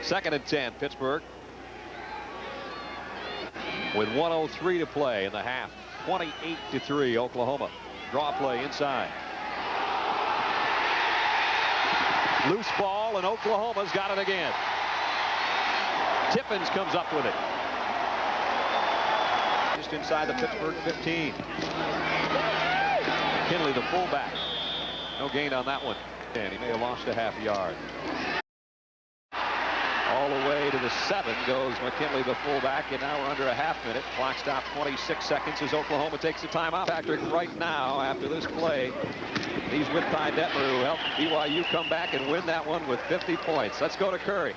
Second and 10, Pittsburgh. With 1:03 to play in the half. 28-3, Oklahoma. Draw play inside. Loose ball, and Oklahoma's got it again. Tippins comes up with it. Just inside the Pittsburgh 15. McKinley, the fullback. No gain on that one. And he may have lost a half yard. All the way to the 7 goes McKinley, the fullback, and now we're under a half minute. Clock stop 26 seconds as Oklahoma takes a timeout. Patrick, right now, after this play, he's with Ty Detmer, who helped BYU come back and win that one with 50 points. Let's go to Curry.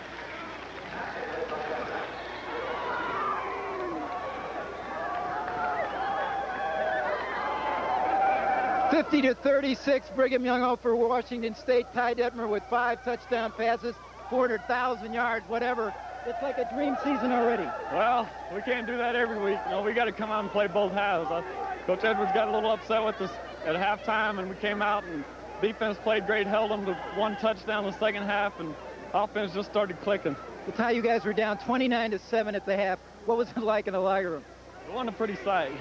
(50-36) Brigham Young over Washington State. Ty Detmer with 5 touchdown passes. 400,000 yards, whatever. It's like a dream season already. Well, we can't do that every week. You know, we got to come out and play both halves. Coach Edwards got a little upset with us at halftime, and we came out and defense played great, held them to 1 touchdown in the second half, and offense just started clicking. Well, Ty, you guys were down 29-7 at the half. What was it like in the locker room? It wasn't a pretty sight.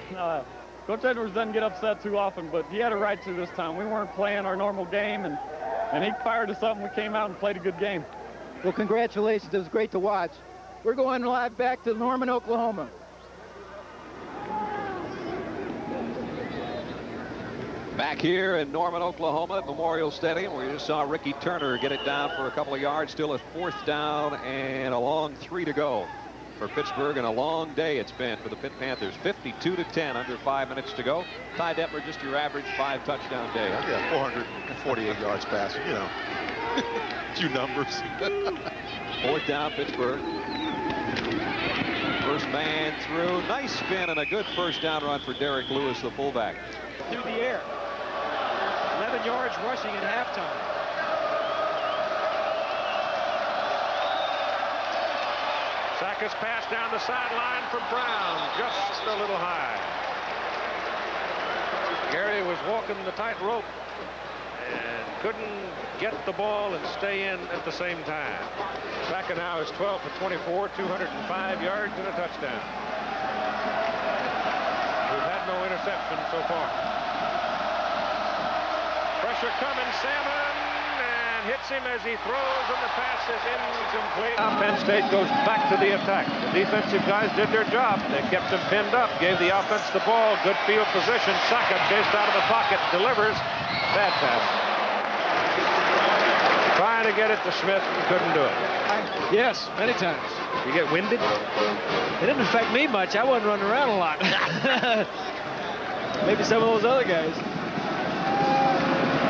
Coach Edwards doesn't get upset too often, but he had a right to this time. We weren't playing our normal game, and he fired us up, and we came out and played a good game. Well, congratulations. It was great to watch. We're going live back to Norman, Oklahoma. Back here in Norman, Oklahoma at Memorial Stadium, where you just saw Ricky Turner get it down for a couple of yards. Still a 4th down and a long 3 to go for Pittsburgh, and a long day it's been for the Pitt Panthers. 52-10, under 5 minutes to go. Ty Detmer, just your average 5 touchdown day. Huh? Yeah, 448 yards passing, you know. Few numbers. 4th down, Pittsburgh. First man through. Nice spin and a good first down run for Derek Lewis, the fullback. Through the air. 11 yards rushing at halftime. Sackett's pass down the sideline for Brown, just a little high. Gary was walking the tightrope and couldn't get the ball and stay in at the same time. Sackett now is 12 for 24, 205 yards and a touchdown. We've had no interception so far. Pressure coming, Salmon, and hits him as he throws, and the pass is incomplete. Penn State goes back to the attack. The defensive guys did their job. They kept him pinned up, gave the offense the ball, good field position. Sackett chased out of the pocket, delivers. Bad pass. Trying to get it to Smith and couldn't do it. Yes, many times. You get winded? It didn't affect me much. I wasn't running around a lot. Maybe some of those other guys.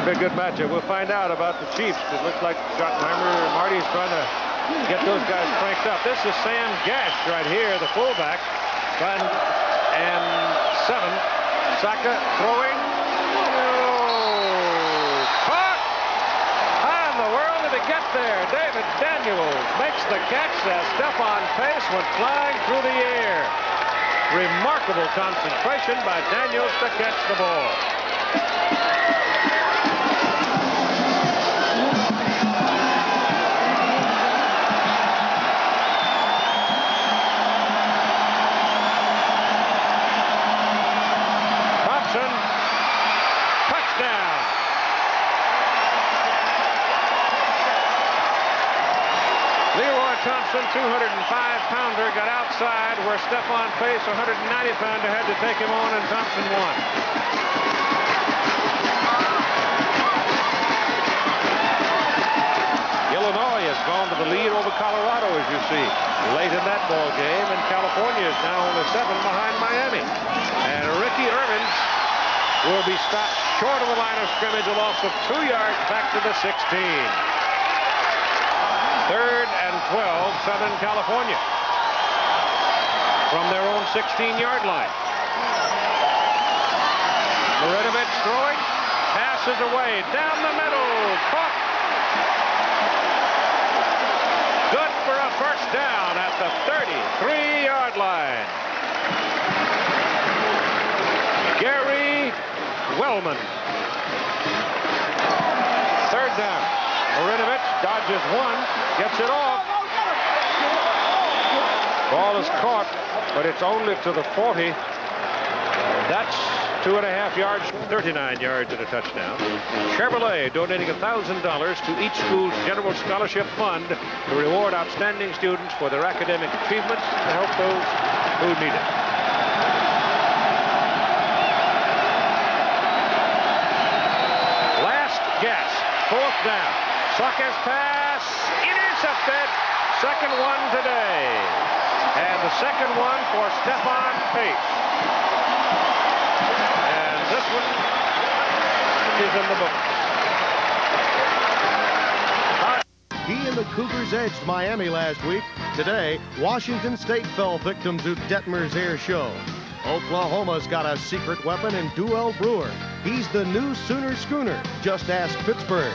Be a good matchup. We'll find out about the Chiefs. It looks like Schottenheimer and Marty's trying to get those guys cranked up. This is Sam Gash right here, the fullback. And 7. Sackett throwing. Get there. David Daniels makes the catch as Stephon Pace went flying through the air. Remarkable concentration by Daniels to catch the ball. Thompson, touchdown. Thompson, 205-pounder, got outside where Stephon Pace, 190-pounder, had to take him on, and Thompson won. Illinois has gone to the lead over Colorado, as you see, late in that ball game, and California is now only 7 behind Miami. And Ricky Ermins will be stopped short of the line of scrimmage, a loss of 2 yards back to the 16. 3rd and 12, Southern California. From their own 16-yard line. Marinovich throwing. Passes away. Down the middle. Caught. Good for a first down at the 33-yard line. Gary Wellman. 3rd down. Marinovich dodges one, gets it off. Ball is caught, but it's only to the 40. That's 2.5 yards, 39 yards and a touchdown. Chevrolet donating $1,000 to each school's general scholarship fund to reward outstanding students for their academic achievements and to help those who need it. Last gasp, 4th down. Sake's pass, intercepted. Second one today. And the second one for Stefan Pace. And this one is in the books. He and the Cougars edged Miami last week. Today, Washington State fell victim to Detmer's air show. Oklahoma's got a secret weapon in Duell Brewer. He's the new Sooner Schooner. Just ask Pittsburgh.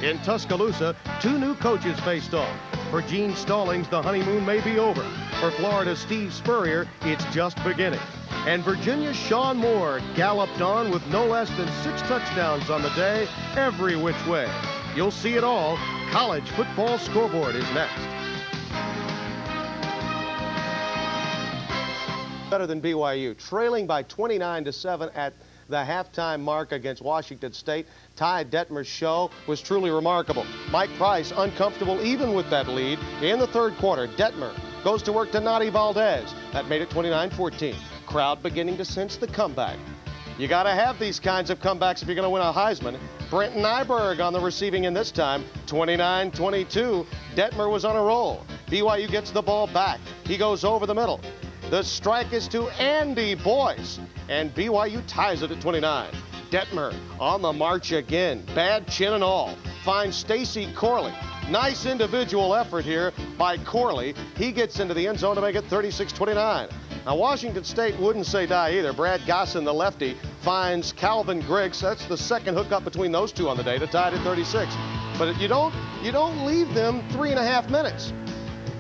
In Tuscaloosa, 2 new coaches faced off. For Gene Stallings, the honeymoon may be over. For Florida's Steve Spurrier, it's just beginning. And Virginia's Sean Moore galloped on with no less than 6 touchdowns on the day, every which way. You'll see it all. College Football Scoreboard is next. Better than BYU, trailing by 29-7 at the halftime mark against Washington State. Ty Detmer's show was truly remarkable. Mike Price uncomfortable even with that lead. In the 3rd quarter, Detmer goes to work to Nadi Valdez. That made it 29-14. Crowd beginning to sense the comeback. You got to have these kinds of comebacks if you're going to win a Heisman. Brent Nyberg on the receiving end this time, 29-22. Detmer was on a roll. BYU gets the ball back. He goes over the middle. The strike is to Andy Boyce, and BYU ties it at 29. Detmer on the march again, bad chin and all. Finds Stacy Corley. Nice individual effort here by Corley. He gets into the end zone to make it 36-29. Now, Washington State wouldn't say die either. Brad Gossin, the lefty, finds Calvin Griggs. That's the second hookup between those two on the day to tie it at 36. But you don't leave them 3.5 minutes.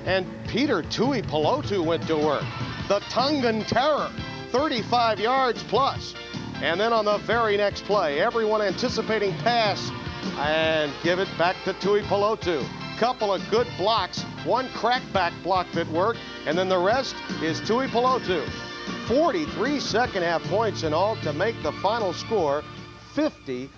And Peter Tui Pelotu went to work. The Tongan Terror, 35 yards plus. And then on the very next play, everyone anticipating pass, and give it back to Tui Pelotu. Couple of good blocks, one crackback block that worked, and then the rest is Tui Pelotu. 43 second-half points in all to make the final score 50-36.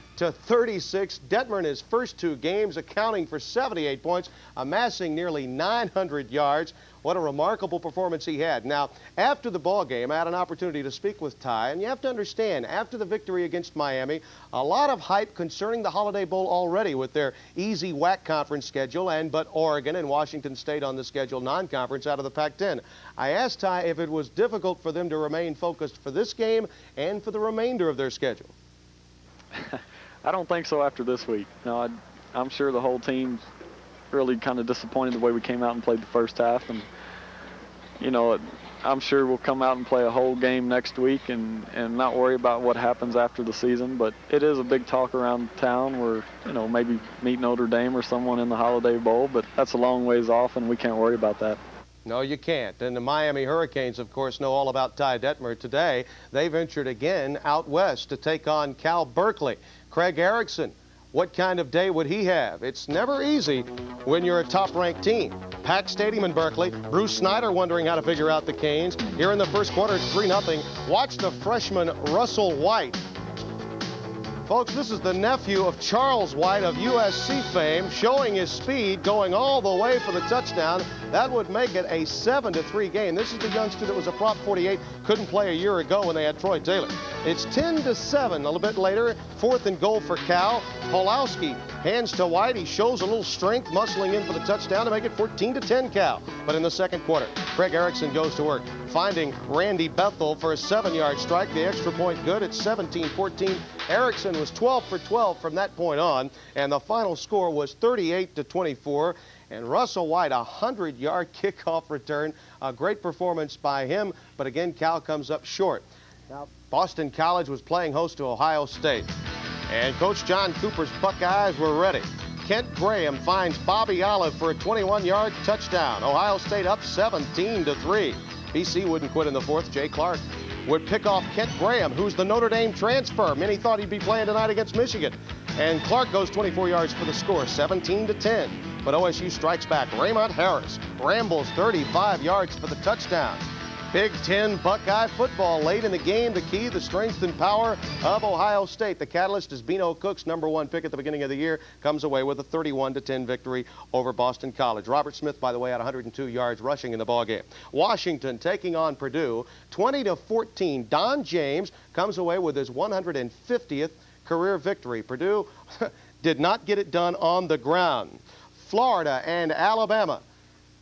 Detmer in his first 2 games accounting for 78 points, amassing nearly 900 yards. What a remarkable performance he had. Now, after the ball game, I had an opportunity to speak with Ty, and you have to understand, after the victory against Miami, a lot of hype concerning the Holiday Bowl already with their easy WAC conference schedule, but Oregon and Washington State on the schedule non-conference out of the Pac-10. I asked Ty if it was difficult for them to remain focused for this game and for the remainder of their schedule. I don't think so after this week. No, I'm sure the whole team's really kind of disappointed the way we came out and played the first half. And, you know, I'm sure we'll come out and play a whole game next week and not worry about what happens after the season. But it is a big talk around town where, you know, maybe meet Notre Dame or someone in the Holiday Bowl. But that's a long ways off, and we can't worry about that. No, you can't. And the Miami Hurricanes, of course, know all about Ty Detmer. Today, they ventured again out west to take on Cal Berkeley. Craig Erickson, what kind of day would he have? It's never easy when you're a top-ranked team. Packed stadium in Berkeley. Bruce Snyder wondering how to figure out the Canes. Here in the first quarter, it's 3-0. Watch the freshman Russell White. Folks, this is the nephew of Charles White of USC fame, showing his speed, going all the way for the touchdown. That would make it a 7-3 game. This is the youngster that was a Prop 48, couldn't play a year ago when they had Troy Taylor. It's 10-7 a little bit later. 4th and goal for Cal. Polowski hands to White. He shows a little strength, muscling in for the touchdown to make it 14-10 Cal. But in the second quarter, Craig Erickson goes to work, finding Randy Bethel for a 7-yard strike. The extra point good at 17-14. Erickson was 12 for 12 from that point on, and the final score was 38-24. And Russell White, a 100-yard kickoff return. A great performance by him, but again, Cal comes up short. Now, Boston College was playing host to Ohio State, and Coach John Cooper's Buckeyes were ready. Kent Graham finds Bobby Olive for a 21-yard touchdown. Ohio State up 17-3. BC wouldn't quit in the 4th. Jay Clark would pick off Kent Graham, who's the Notre Dame transfer. Many thought he'd be playing tonight against Michigan. And Clark goes 24 yards for the score, 17-10. But OSU strikes back. Raymond Harris rambles 35 yards for the touchdown. Big Ten Buckeye football late in the game. The key, the strength and power of Ohio State. The catalyst is Beano Cook's #1 pick at the beginning of the year. Comes away with a 31-10 victory over Boston College. Robert Smith, by the way, had 102 yards rushing in the ballgame. Washington taking on Purdue, 20-14. Don James comes away with his 150th career victory. Purdue did not get it done on the ground. Florida and Alabama.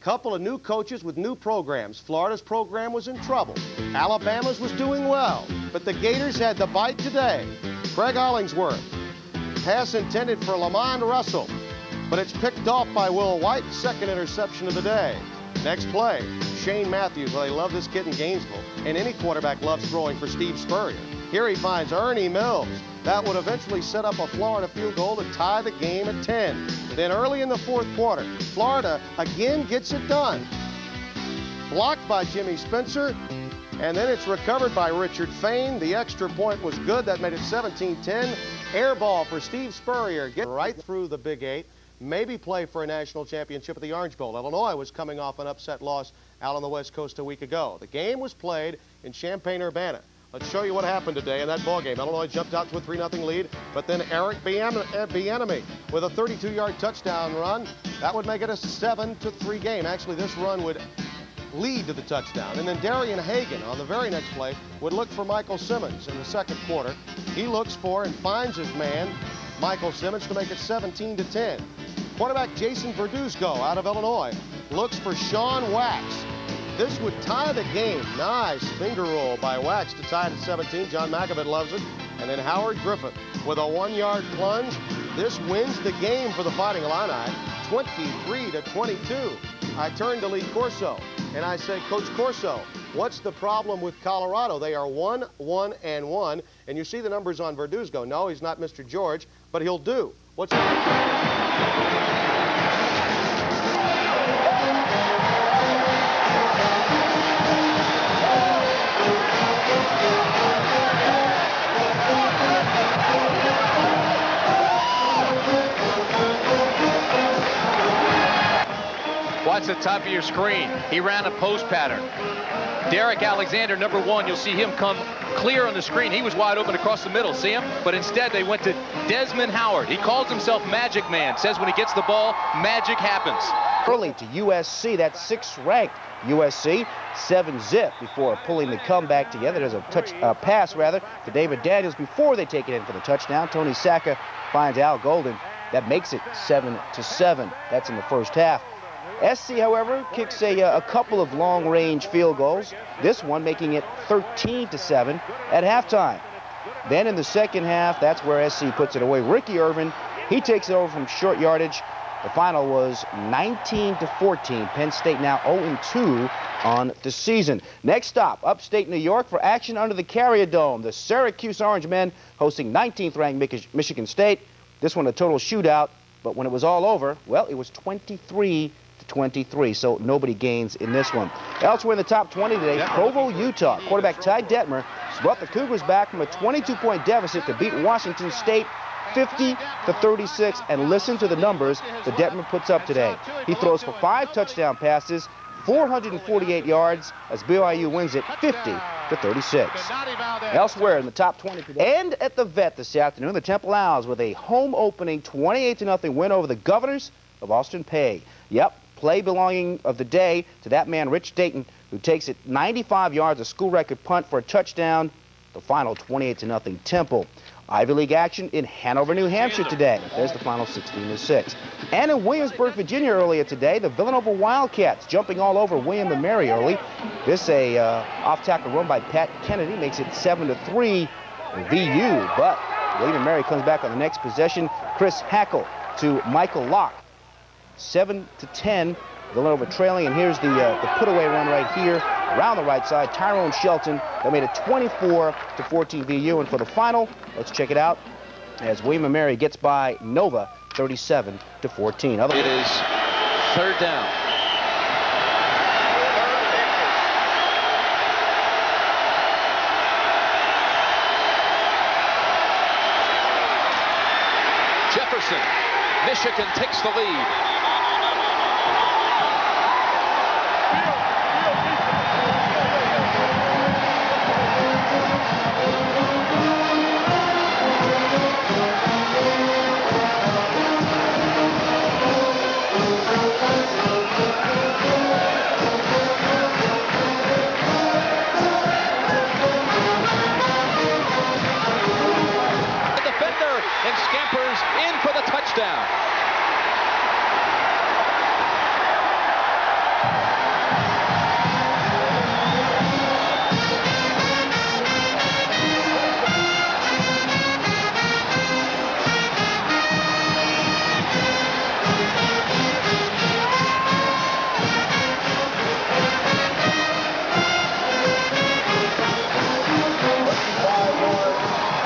Couple of new coaches with new programs. Florida's program was in trouble. Alabama's was doing well. But the Gators had the bite today. Craig Hollingsworth. Pass intended for Lamond Russell. But it's picked off by Will White. Second interception of the day. Next play, Shane Matthews. Well, they love this kid in Gainesville. And any quarterback loves throwing for Steve Spurrier. Here he finds Ernie Mills. That would eventually set up a Florida field goal to tie the game at 10. Then early in the fourth quarter, Florida again gets it done. Blocked by Jimmy Spencer, and then it's recovered by Richard Fain. The extra point was good. That made it 17-10. Air ball for Steve Spurrier. Get right through the Big Eight. Maybe play for a national championship at the Orange Bowl. Illinois was coming off an upset loss out on the West Coast a week ago. The game was played in Champaign-Urbana. Let's show you what happened today in that ballgame. Illinois jumped out to a 3-0 lead, but then Eric Bieniemy with a 32-yard touchdown run. That would make it a 7-3 game. Actually, this run would lead to the touchdown. And then Darian Hagan on the very next play would look for Michael Simmons in the second quarter. He looks for and finds his man, Michael Simmons, to make it 17-10. Quarterback Jason Verduzco out of Illinois looks for Sean Wax. This would tie the game. Nice finger roll by Wax to tie it at 17. John McAvitt loves it. And then Howard Griffith with a 1-yard plunge. This wins the game for the Fighting Illini, 23-22. I turn to Lee Corso and I say, Coach Corso, what's the problem with Colorado? They are 1-1-1, and you see the numbers on Verduzco. No, he's not Mr. George, but he'll do. What's Watch the top of your screen. He ran a post pattern. Derek Alexander, #1, you'll see him come clear on the screen. He was wide open across the middle, see him? But instead they went to Desmond Howard. He calls himself Magic Man, says when he gets the ball, magic happens. Early to USC, that's 6th-ranked USC, 7-zip before pulling the comeback together. There's a pass to David Daniels before they take it in for the touchdown. Tony Sacca finds Al Golden. That makes it 7-7. That's in the first half. SC, however, kicks a couple of long-range field goals. This one making it 13-7 at halftime. Then in the second half, that's where SC puts it away. Ricky Irvin, he takes it over from short yardage. The final was 19-14. Penn State now 0-2 on the season. Next stop, upstate New York for action under the Carrier Dome. The Syracuse Orange Men hosting 19th-ranked Michigan State. This one a total shootout, but when it was all over, well, it was 23-23, so nobody gains in this one. Elsewhere in the top 20 today, Provo, Utah. Quarterback Ty Detmer brought the Cougars back from a 22-point deficit to beat Washington State 50-36, and listen to the numbers that Detmer puts up today. He throws for 5 touchdown passes, 448 yards, as BYU wins it 50-36. Elsewhere in the top 20 today, and at the Vet this afternoon, the Temple Owls with a home opening 28-0 win over the Governors of Austin Peay. Yep, play belonging of the day to that man, Rich Dayton, who takes it 95 yards, a school record punt for a touchdown. The final 28-0 Temple. Ivy League action in Hanover, New Hampshire today. There's the final 16-6. And in Williamsburg, Virginia earlier today, the Villanova Wildcats jumping all over William & Mary early. This a off-tackle run by Pat Kennedy makes it 7-3 VU. But William & Mary comes back on the next possession. Chris Hackle to Michael Locke. 7-10. Villanova trailing, and here's the put-away run right here around the right side. Tyrone Shelton, that made it 24-14 VU. And for the final, let's check it out as William & Mary gets by Nova 37-14. It is 3rd down. Dawson. Michigan takes the lead. And scampers in for the touchdown.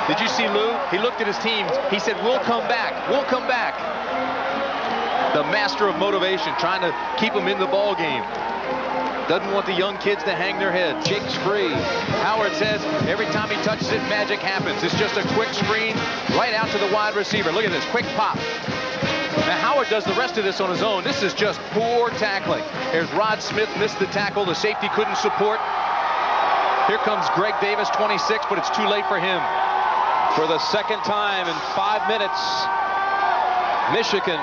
Did you see Lou? He looked at his team. He said, we'll come back. We'll come back. The master of motivation, trying to keep them in the ball game. Doesn't want the young kids to hang their heads. Jake's free. Howard says every time he touches it, magic happens. It's just a quick screen right out to the wide receiver. Look at this, quick pop. Now Howard does the rest of this on his own. This is just poor tackling. Here's Rod Smith, missed the tackle. The safety couldn't support. Here comes Greg Davis, 26, but it's too late for him. For the second time in 5 minutes, Michigan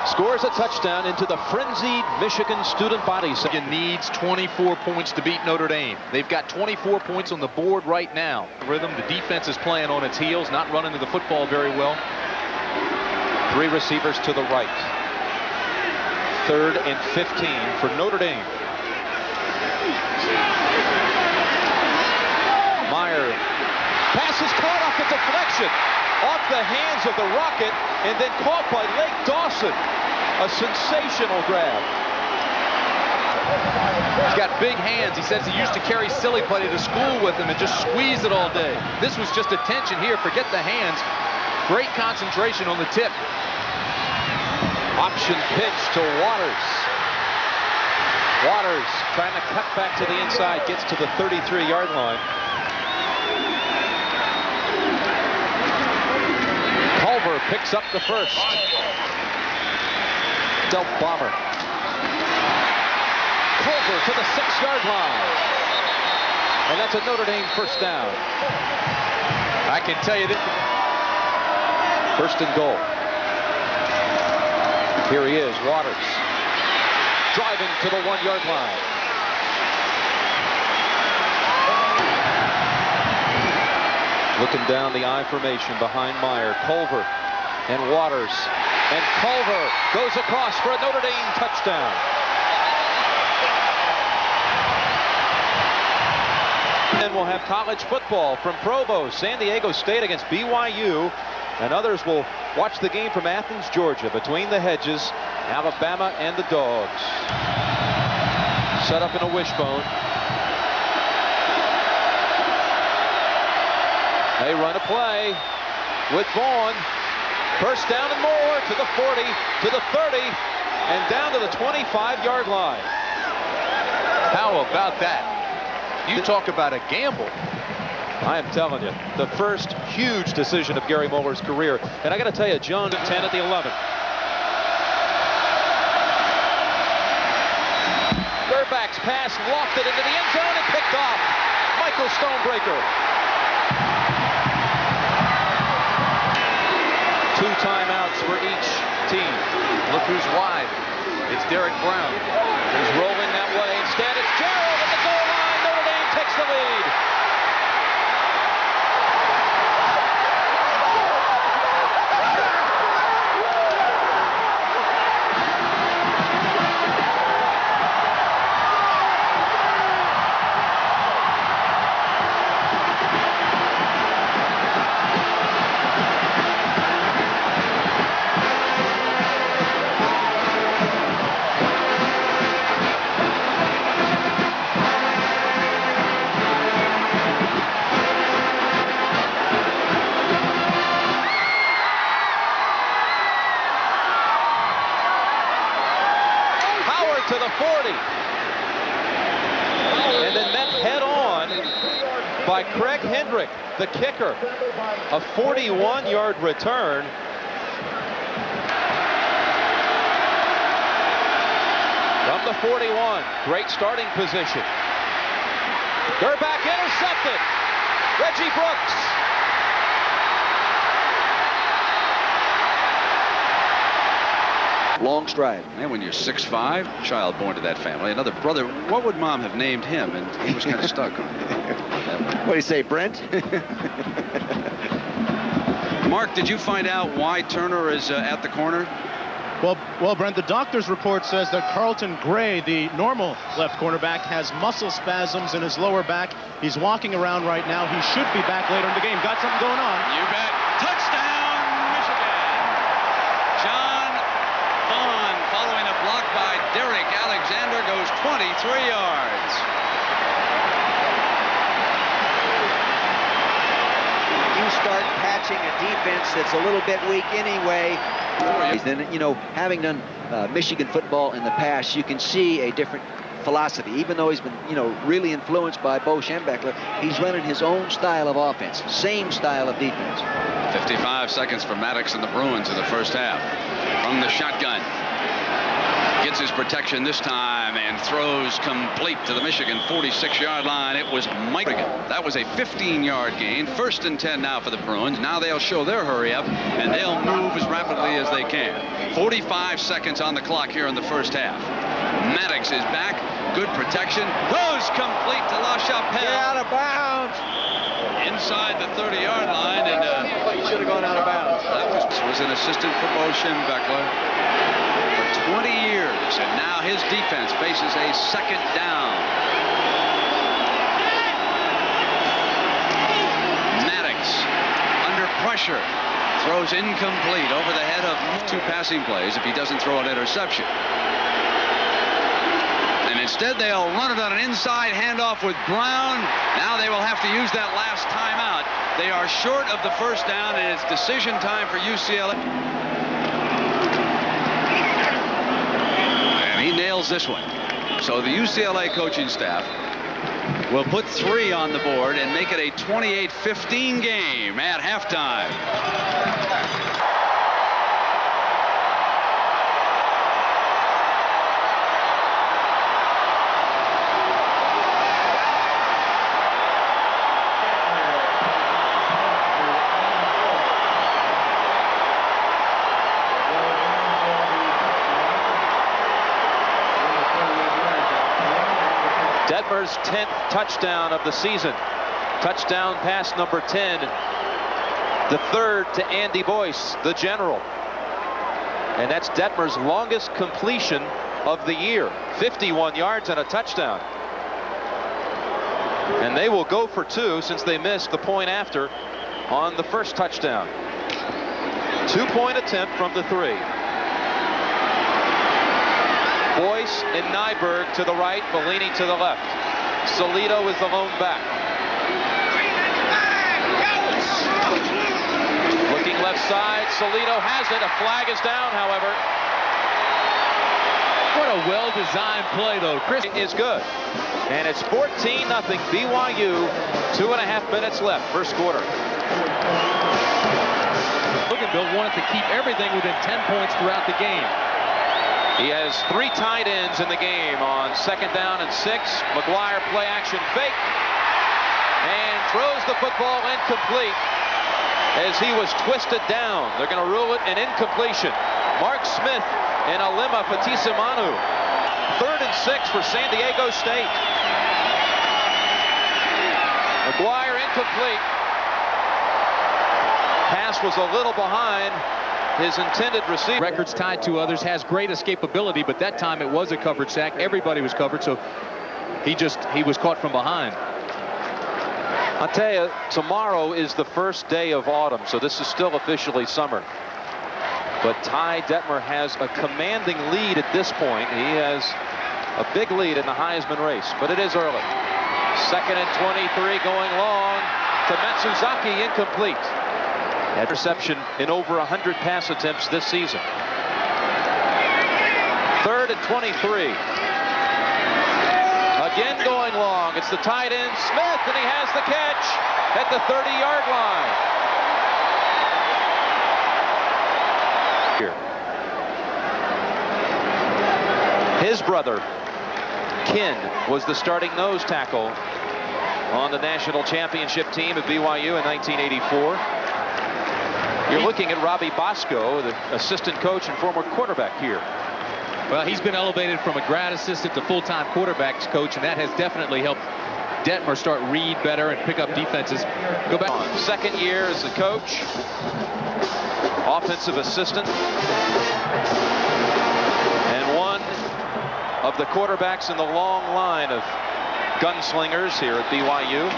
scores a touchdown into the frenzied Michigan student body. Michigan needs 24 points to beat Notre Dame. They've got 24 points on the board right now. Rhythm, the defense is playing on its heels, not running to the football very well. 3 receivers to the right. 3rd and 15 for Notre Dame. Meyer. Pass is caught off the deflection, off the hands of the Rocket, and then caught by Lake Dawson. A sensational grab. He's got big hands. He says he used to carry silly putty to school with him and just squeeze it all day. This was just a tension here. Forget the hands. Great concentration on the tip. Option pitch to Waters. Waters trying to cut back to the inside, gets to the 33-yard line. Culver picks up the first. Delp bomber. Culver to the 6-yard line. And that's a Notre Dame first down. I can tell you that. First and goal. Here he is, Waters. Driving to the 1-yard line. Looking down the I formation behind Meyer. Culver and Waters. And Culver goes across for a Notre Dame touchdown. And then we'll have college football from Provo, San Diego State against BYU. And others will watch the game from Athens, Georgia, between the hedges, Alabama and the Dogs. Set up in a wishbone. They run a play with Vaughn. First down and more to the 40, to the 30, and down to the 25-yard line. How about that? You talk about a gamble. I am telling you, the first huge decision of Gary Muller's career. And I got to tell you, John, 10 at the 11. Gerbach's pass lofted into the end zone and picked off. Michael Stonebreaker. 2 timeouts for each team. Look who's wide. It's Derek Brown. He's rolling that way. Instead, it's Gerald at the goal line. Notre Dame takes the lead. To the 40. And then met head on by Craig Hendrick, the kicker. A 41-yard return. From the 41, great starting position. Gerback intercepted. Reggie Brooks. Long stride. And when you're 6'5", child born to that family, another brother, what would mom have named him? And he was kind of stuck on it. What do you say, Brent? Mark, did you find out why Turner is at the corner? Well, Brent, the doctor's report says that Carlton Gray, the normal left cornerback, has muscle spasms in his lower back. He's walking around right now. He should be back later in the game. Got something going on. You bet. Touchdown, Michigan. John Vaughn, following a block by Derek Alexander, goes 23 yards. You start patching a defense that's a little bit weak anyway. Then, you know, having done Michigan football in the past, you can see a different philosophy. Even though he's been, you know, really influenced by Bo Schembechler, he's running his own style of offense, same style of defense. 55 seconds for Maddox and the Bruins in the first half. From the shotgun. Gets his protection this time and throws complete to the Michigan 46-yard line. It was Mike. That was a 15-yard gain. 1st and 10 now for the Bruins. Now they'll show their hurry up, and they'll move as rapidly as they can. 45 seconds on the clock here in the first half. Maddox is back. Good protection. Throws complete to LaChapelle. Get out of bounds. Inside the 30-yard line. And he should have gone out of bounds. That was an assistant for Bo Schembechler. 20 years, and now his defense faces a second down. Maddox under pressure throws incomplete over the head of 2 passing plays if he doesn't throw an interception. And instead they'll run it on an inside handoff with Brown. Now they will have to use that last timeout. They are short of the first down, and it's decision time for UCLA. He nails this one. So the UCLA coaching staff will put 3 on the board and make it a 28-15 game at halftime. Detmer's 10th touchdown of the season. Touchdown pass number 10. The 3rd to Andy Boyce, the general. And that's Detmer's longest completion of the year. 51 yards and a touchdown. And they will go for 2 since they missed the point after on the first touchdown. 2-point attempt from the 3. Boyce and Nyberg to the right, Bellini to the left. Solito is the lone back. Looking left side, Solito has it. A flag is down, however. What a well-designed play, though. Chris is good. And it's 14-0 BYU. 2.5 minutes left, first quarter. Bill wanted to keep everything within 10 points throughout the game. He has 3 tight ends in the game on 2nd down and 6. McGuire play action fake and throws the football incomplete as he was twisted down. They're going to rule it an incompletion. Mark Smith and Alima Fatisimanu. 3rd and 6 for San Diego State. McGuire incomplete. Pass was a little behind his intended receiver. Records tied to others, has great escapability, but that time it was a covered sack. Everybody was covered, so he was caught from behind. I'll tell you, tomorrow is the first day of autumn, so this is still officially summer. But Ty Detmer has a commanding lead at this point. He has a big lead in the Heisman race, but it is early. 2nd and 23 going long to Matsuzaki, incomplete. Interception in over 100 pass attempts this season. 3rd and 23. Again going long. It's the tight end Smith, and he has the catch at the 30-yard line. Here. His brother, Ken, was the starting nose tackle on the national championship team at BYU in 1984. You're looking at Robbie Bosco, the assistant coach and former quarterback here. Well, he's been elevated from a grad assistant to full-time quarterbacks coach, and that has definitely helped Detmer start read better and pick up defenses. Go back. Second year as the coach, offensive assistant, and one of the quarterbacks in the long line of gunslingers here at BYU.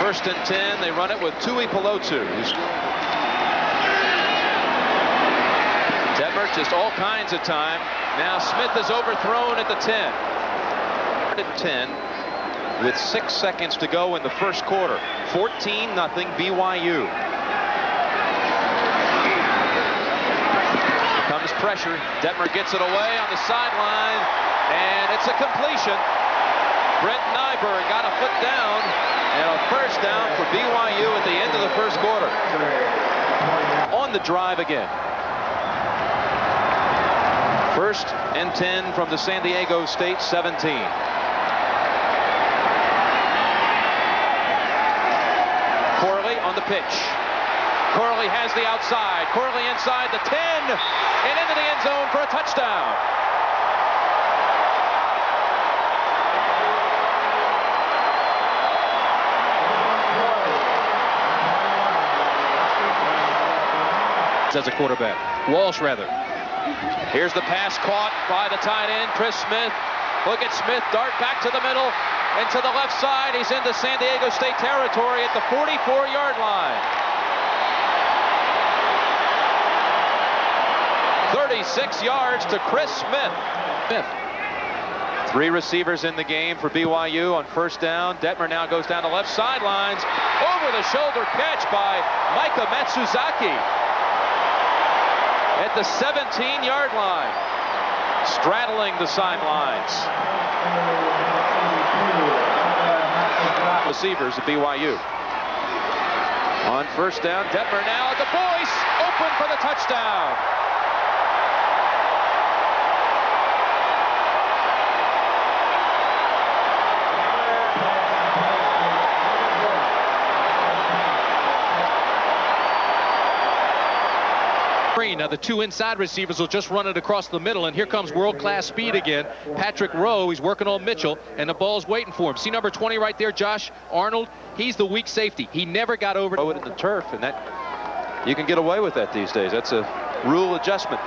1st and 10, they run it with Tui Pelotu. Detmer just all kinds of time. Now Smith is overthrown at the 10. 10 with 6 seconds to go in the first quarter. 14-0 BYU. Here comes pressure. Detmer gets it away on the sideline, and it's a completion. Brent Nyberg got a foot down, and a first down for BYU at the end of the first quarter. On the drive again. 1st and 10 from the San Diego State 17. Corley on the pitch. Corley has the outside. Corley inside the 10 and into the end zone for a touchdown. As a quarterback. Walsh, rather. Here's the pass caught by the tight end, Chris Smith. Look at Smith dart back to the middle and to the left side. He's into San Diego State territory at the 44-yard line. 36 yards to Chris Smith. 3 receivers in the game for BYU on 1st down. Detmer now goes down the left sidelines. Over the shoulder catch by Micah Matsuzaki at the 17-yard line, straddling the sidelines. Receivers at BYU. On 1st down, Detmer now at the voice, open for the touchdown. Now the 2 inside receivers will just run it across the middle, and here comes world-class speed again. Patrick Rowe, he's working on Mitchell, and the ball's waiting for him. See number 20 right there, Josh Arnold? He's the weak safety. He never got over it in the turf, and that you can get away with that these days. That's a rule adjustment.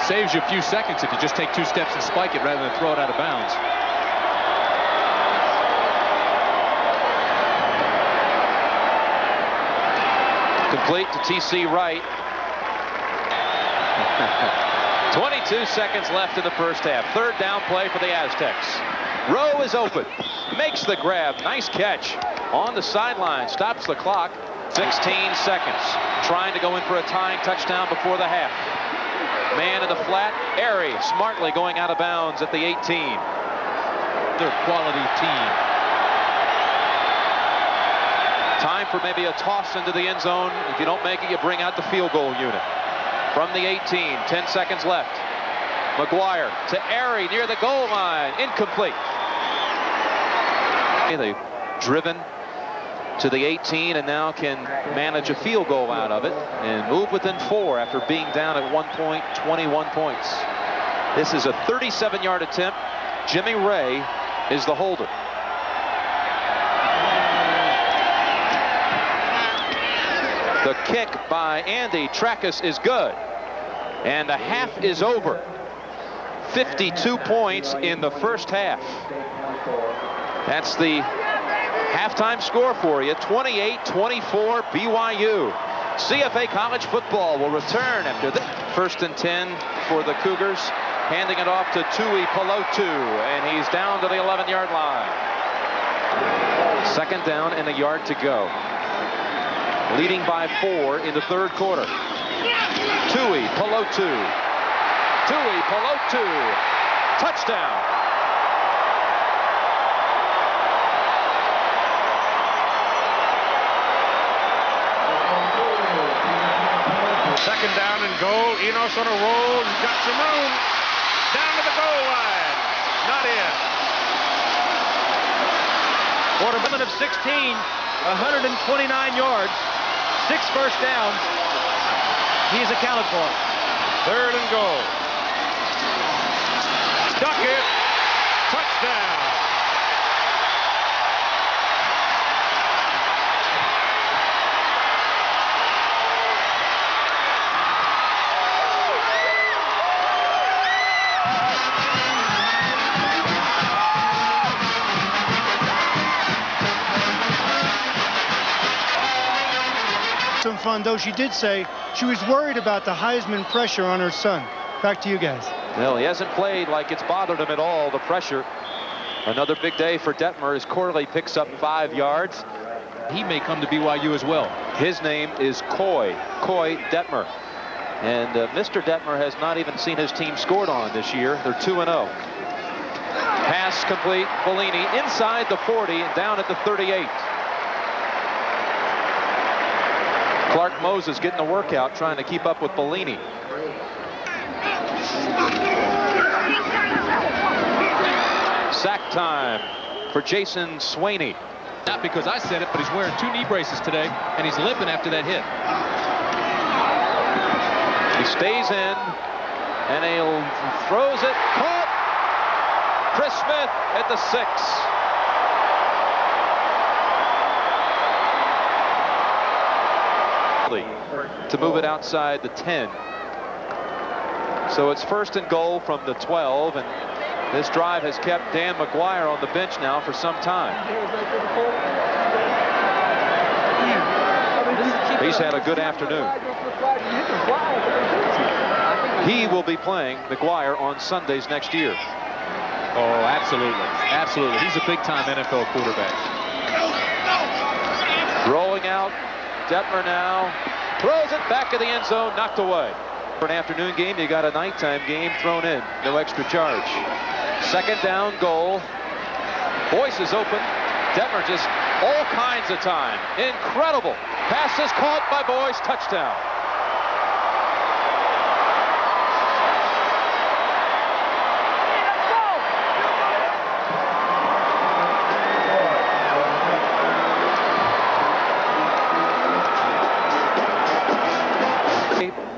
Saves you a few seconds if you just take 2 steps and spike it rather than throw it out of bounds. Complete to T.C. Wright. 22 seconds left in the first half. 3rd down play for the Aztecs. Rowe is open. Makes the grab. Nice catch. On the sideline. Stops the clock. 16 seconds. Trying to go in for a tying touchdown before the half. Man in the flat. Airy smartly going out of bounds at the 18. They're a quality team. Time for maybe a toss into the end zone. If you don't make it, you bring out the field goal unit. From the 18, 10 seconds left. McGuire to Airy near the goal line. Incomplete. They've driven to the 18 and now can manage a field goal out of it and move within 4 after being down at 1 point, 21 points. This is a 37-yard attempt. Jimmy Ray is the holder. The kick by Andy Trackus is good. And the half is over. 52 points in the first half. That's the halftime score for you. 28-24 BYU. CFA college football will return after the 1st and 10 for the Cougars. Handing it off to Tui Pelotu, and he's down to the 11-yard line. 2nd down and a yard to go. Leading by 4 in the 3rd quarter. Tui Pelotu. Tui Pelotu. Touchdown. Second down and goal. Enos on a roll. He's got some room. down to the goal line. Not in. Quarterman of 16, 129 yards, 6 first downs. He's accounted for. 3rd and goal. Stuck it. Touchdown. Some fun, though she did say she was worried about the Heisman pressure on her son. Back to you guys. Well, he hasn't played like it's bothered him at all, the pressure. Another big day for Detmer as Corley picks up 5 yards. He may come to BYU as well. His name is Coy Detmer. And Mr. Detmer has not even seen his team scored on this year. They're 2-0. Pass complete. Bellini inside the 40 and down at the 38. Clark Moses getting the workout, trying to keep up with Bellini. Sack time for Jason Swaney. Not because I said it, but he's wearing 2 knee braces today, and he's limping after that hit. He stays in, and he throws it. Caught! Chris Smith at the 6. To move it outside the 10. So it's 1st and goal from the 12, and this drive has kept Dan McGuire on the bench now for some time. He's had a good afternoon. He will be playing McGuire on Sundays next year. Oh, absolutely. Absolutely. He's a big-time NFL quarterback. Rolling out. Detmer now throws it back in the end zone, knocked away. For an afternoon game, you got a nighttime game thrown in. No extra charge. 2nd down goal. Boyce is open. Detmer just all kinds of time. Incredible. Pass is caught by Boyce. Touchdown.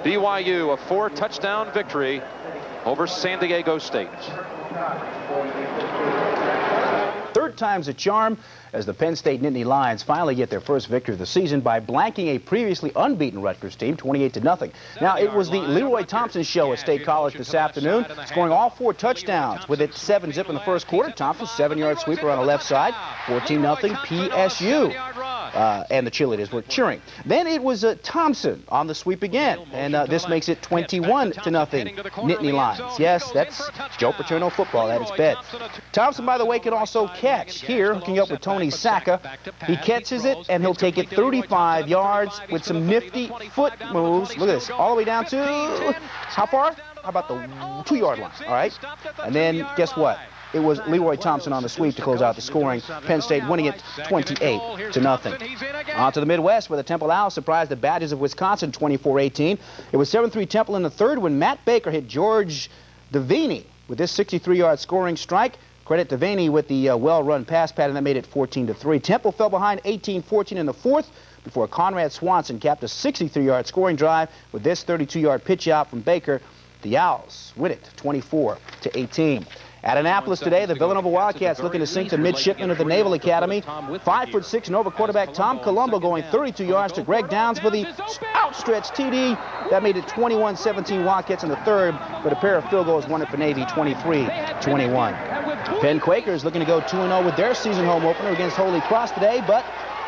BYU, a 4-touchdown victory over San Diego State. 3rd time's a charm as the Penn State Nittany Lions finally get their first victory of the season by blanking a previously unbeaten Rutgers team 28-0. Now, it was the Leroy Thompson show at State College this afternoon, scoring all 4 touchdowns. With it 7-zip in the first quarter, Thompson 7-yard sweeper on the left side, 14-0 PSU. And the cheerleaders were cheering. Then it was Thompson on the sweep again, and this makes it 21-0 Nittany Lions. Yes, that's Joe Paterno football at its best. Thompson, by the way, can also catch. Here, hooking up with Tony Sacca, he catches it, and he'll take it 35 yards with some nifty foot moves. Look at this, all the way down to, how far? How about the 2-yard line, all right? And then, guess what? It was Leroy Thompson on the sweep to close out the scoring. Penn State winning it 28-0. On to the Midwest, where the Temple Owls surprised the Badgers of Wisconsin 24-18. It was 7-3 Temple in the 3rd when Matt Baker hit George Devaney with this 63-yard scoring strike. Credit Devaney with the well-run pass pattern that made it 14-3. Temple fell behind 18-14 in the 4th before Conrad Swanson capped a 63-yard scoring drive with this 32-yard pitch out from Baker. The Owls win it 24-18. At Annapolis today, the Villanova Wildcats looking to sink the midshipman of the Naval Academy. 5'6" Nova quarterback Tom Colombo going 32 yards to Greg Downs for the outstretched TD. That made it 21-17 Wildcats in the 3rd, but a pair of field goals won it for Navy 23-21. Penn Quakers looking to go 2-0 with their season home opener against Holy Cross today, but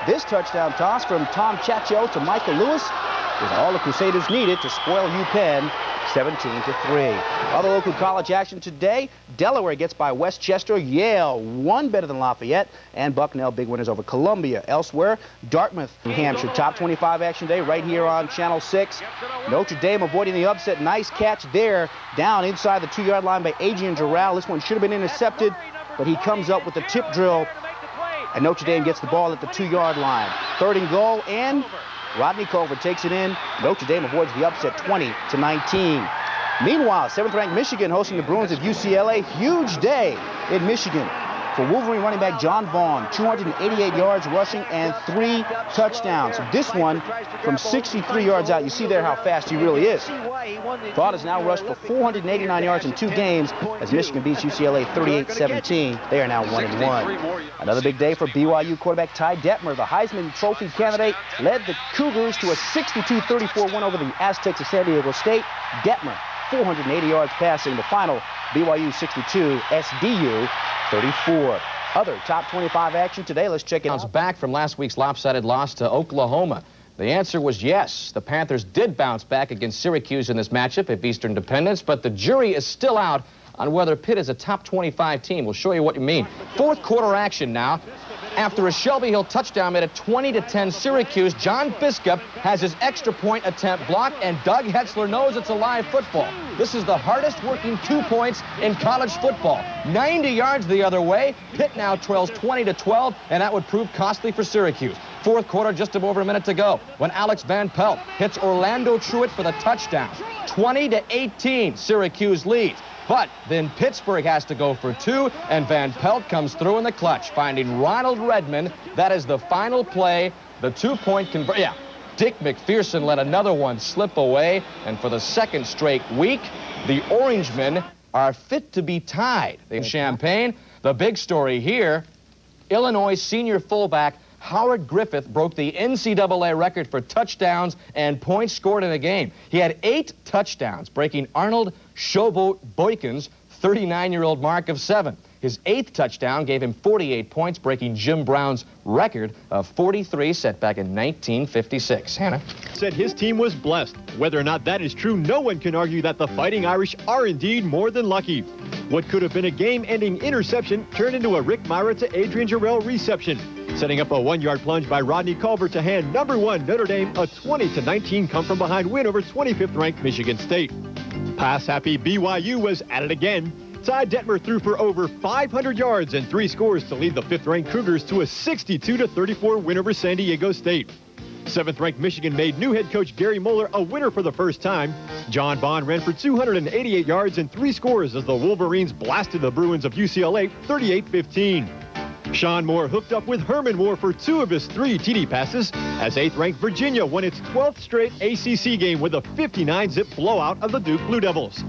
this touchdown toss from Tom Chacho to Michael Lewis is all the Crusaders needed to spoil UPenn 17-3. Other local college action today, Delaware gets by Westchester, Yale 1 better than Lafayette, and Bucknell big winners over Columbia. Elsewhere, Dartmouth, New Hampshire, top 25 action day right here on Channel 6. Notre Dame avoiding the upset. Nice catch there down inside the 2-yard line by Adrian Giral. This one should have been intercepted, but he comes up with the tip drill, and Notre Dame gets the ball at the 2-yard line. 3rd and goal, and Rodney Culver takes it in. Notre Dame avoids the upset 20-19. Meanwhile, 7th-ranked Michigan hosting the Bruins of UCLA. Huge day in Michigan for Wolverine running back John Vaughn. 288 yards rushing and 3 touchdowns. This one from 63 yards out. You see there how fast he really is. Vaughn has now rushed for 489 yards in 2 games as Michigan beats UCLA 38-17. They are now 1-1. Another big day for BYU quarterback Ty Detmer. The Heisman Trophy candidate led the Cougars to a 62-34 win over the Aztecs of San Diego State. Detmer, 480 yards passing. The final, BYU 62, SDU 34. Other top 25 action today. Let's check it out. Back from last week's lopsided loss to Oklahoma. The answer was yes. The Panthers did bounce back against Syracuse in this matchup at Eastern Independence, but the jury is still out on whether Pitt is a top 25 team. We'll show you what you mean. Fourth quarter action now. After a Shelby Hill touchdown made it 20-10 Syracuse, John Biscup has his extra point attempt blocked, and Doug Hetzler knows it's a live football. This is the hardest working 2 points in college football. 90 yards the other way. Pitt now trails 20-12, and that would prove costly for Syracuse. Fourth quarter, just over a minute to go, when Alex Van Pelt hits Orlando Truitt for the touchdown. 20-18, Syracuse leads. But then Pittsburgh has to go for 2, and Van Pelt comes through in the clutch, finding Ronald Redmond. That is the final play, the 2-point conversion. Yeah, Dick McPherson let another one slip away, and for the second straight week, the Orangemen are fit to be tied. In Champaign, the big story here, Illinois senior fullback Howard Griffith broke the NCAA record for touchdowns and points scored in a game. He had 8 touchdowns, breaking Arnold Showboat Boykin's 39-year-old mark of 7. His 8th touchdown gave him 48 points, breaking Jim Brown's record of 43 set back in 1956. Hannah? Said his team was blessed. Whether or not that is true, no one can argue that the Fighting Irish are indeed more than lucky. What could have been a game-ending interception turned into a Rick Myra to Adrian Jarrell reception, setting up a 1-yard plunge by Rodney Culver to hand #1 Notre Dame a 20-19 come-from-behind win over 25th-ranked Michigan State. Pass-happy BYU was at it again. Ty Detmer threw for over 500 yards and 3 scores to lead the 5th-ranked Cougars to a 62-34 win over San Diego State. 7th-ranked Michigan made new head coach Gary Moeller a winner for the first time. John Bond ran for 288 yards and 3 scores as the Wolverines blasted the Bruins of UCLA 38-15. Sean Moore hooked up with Herman Moore for 2 of his 3 TD passes as 8th-ranked Virginia won its 12th straight ACC game with a 59-zip blowout of the Duke Blue Devils.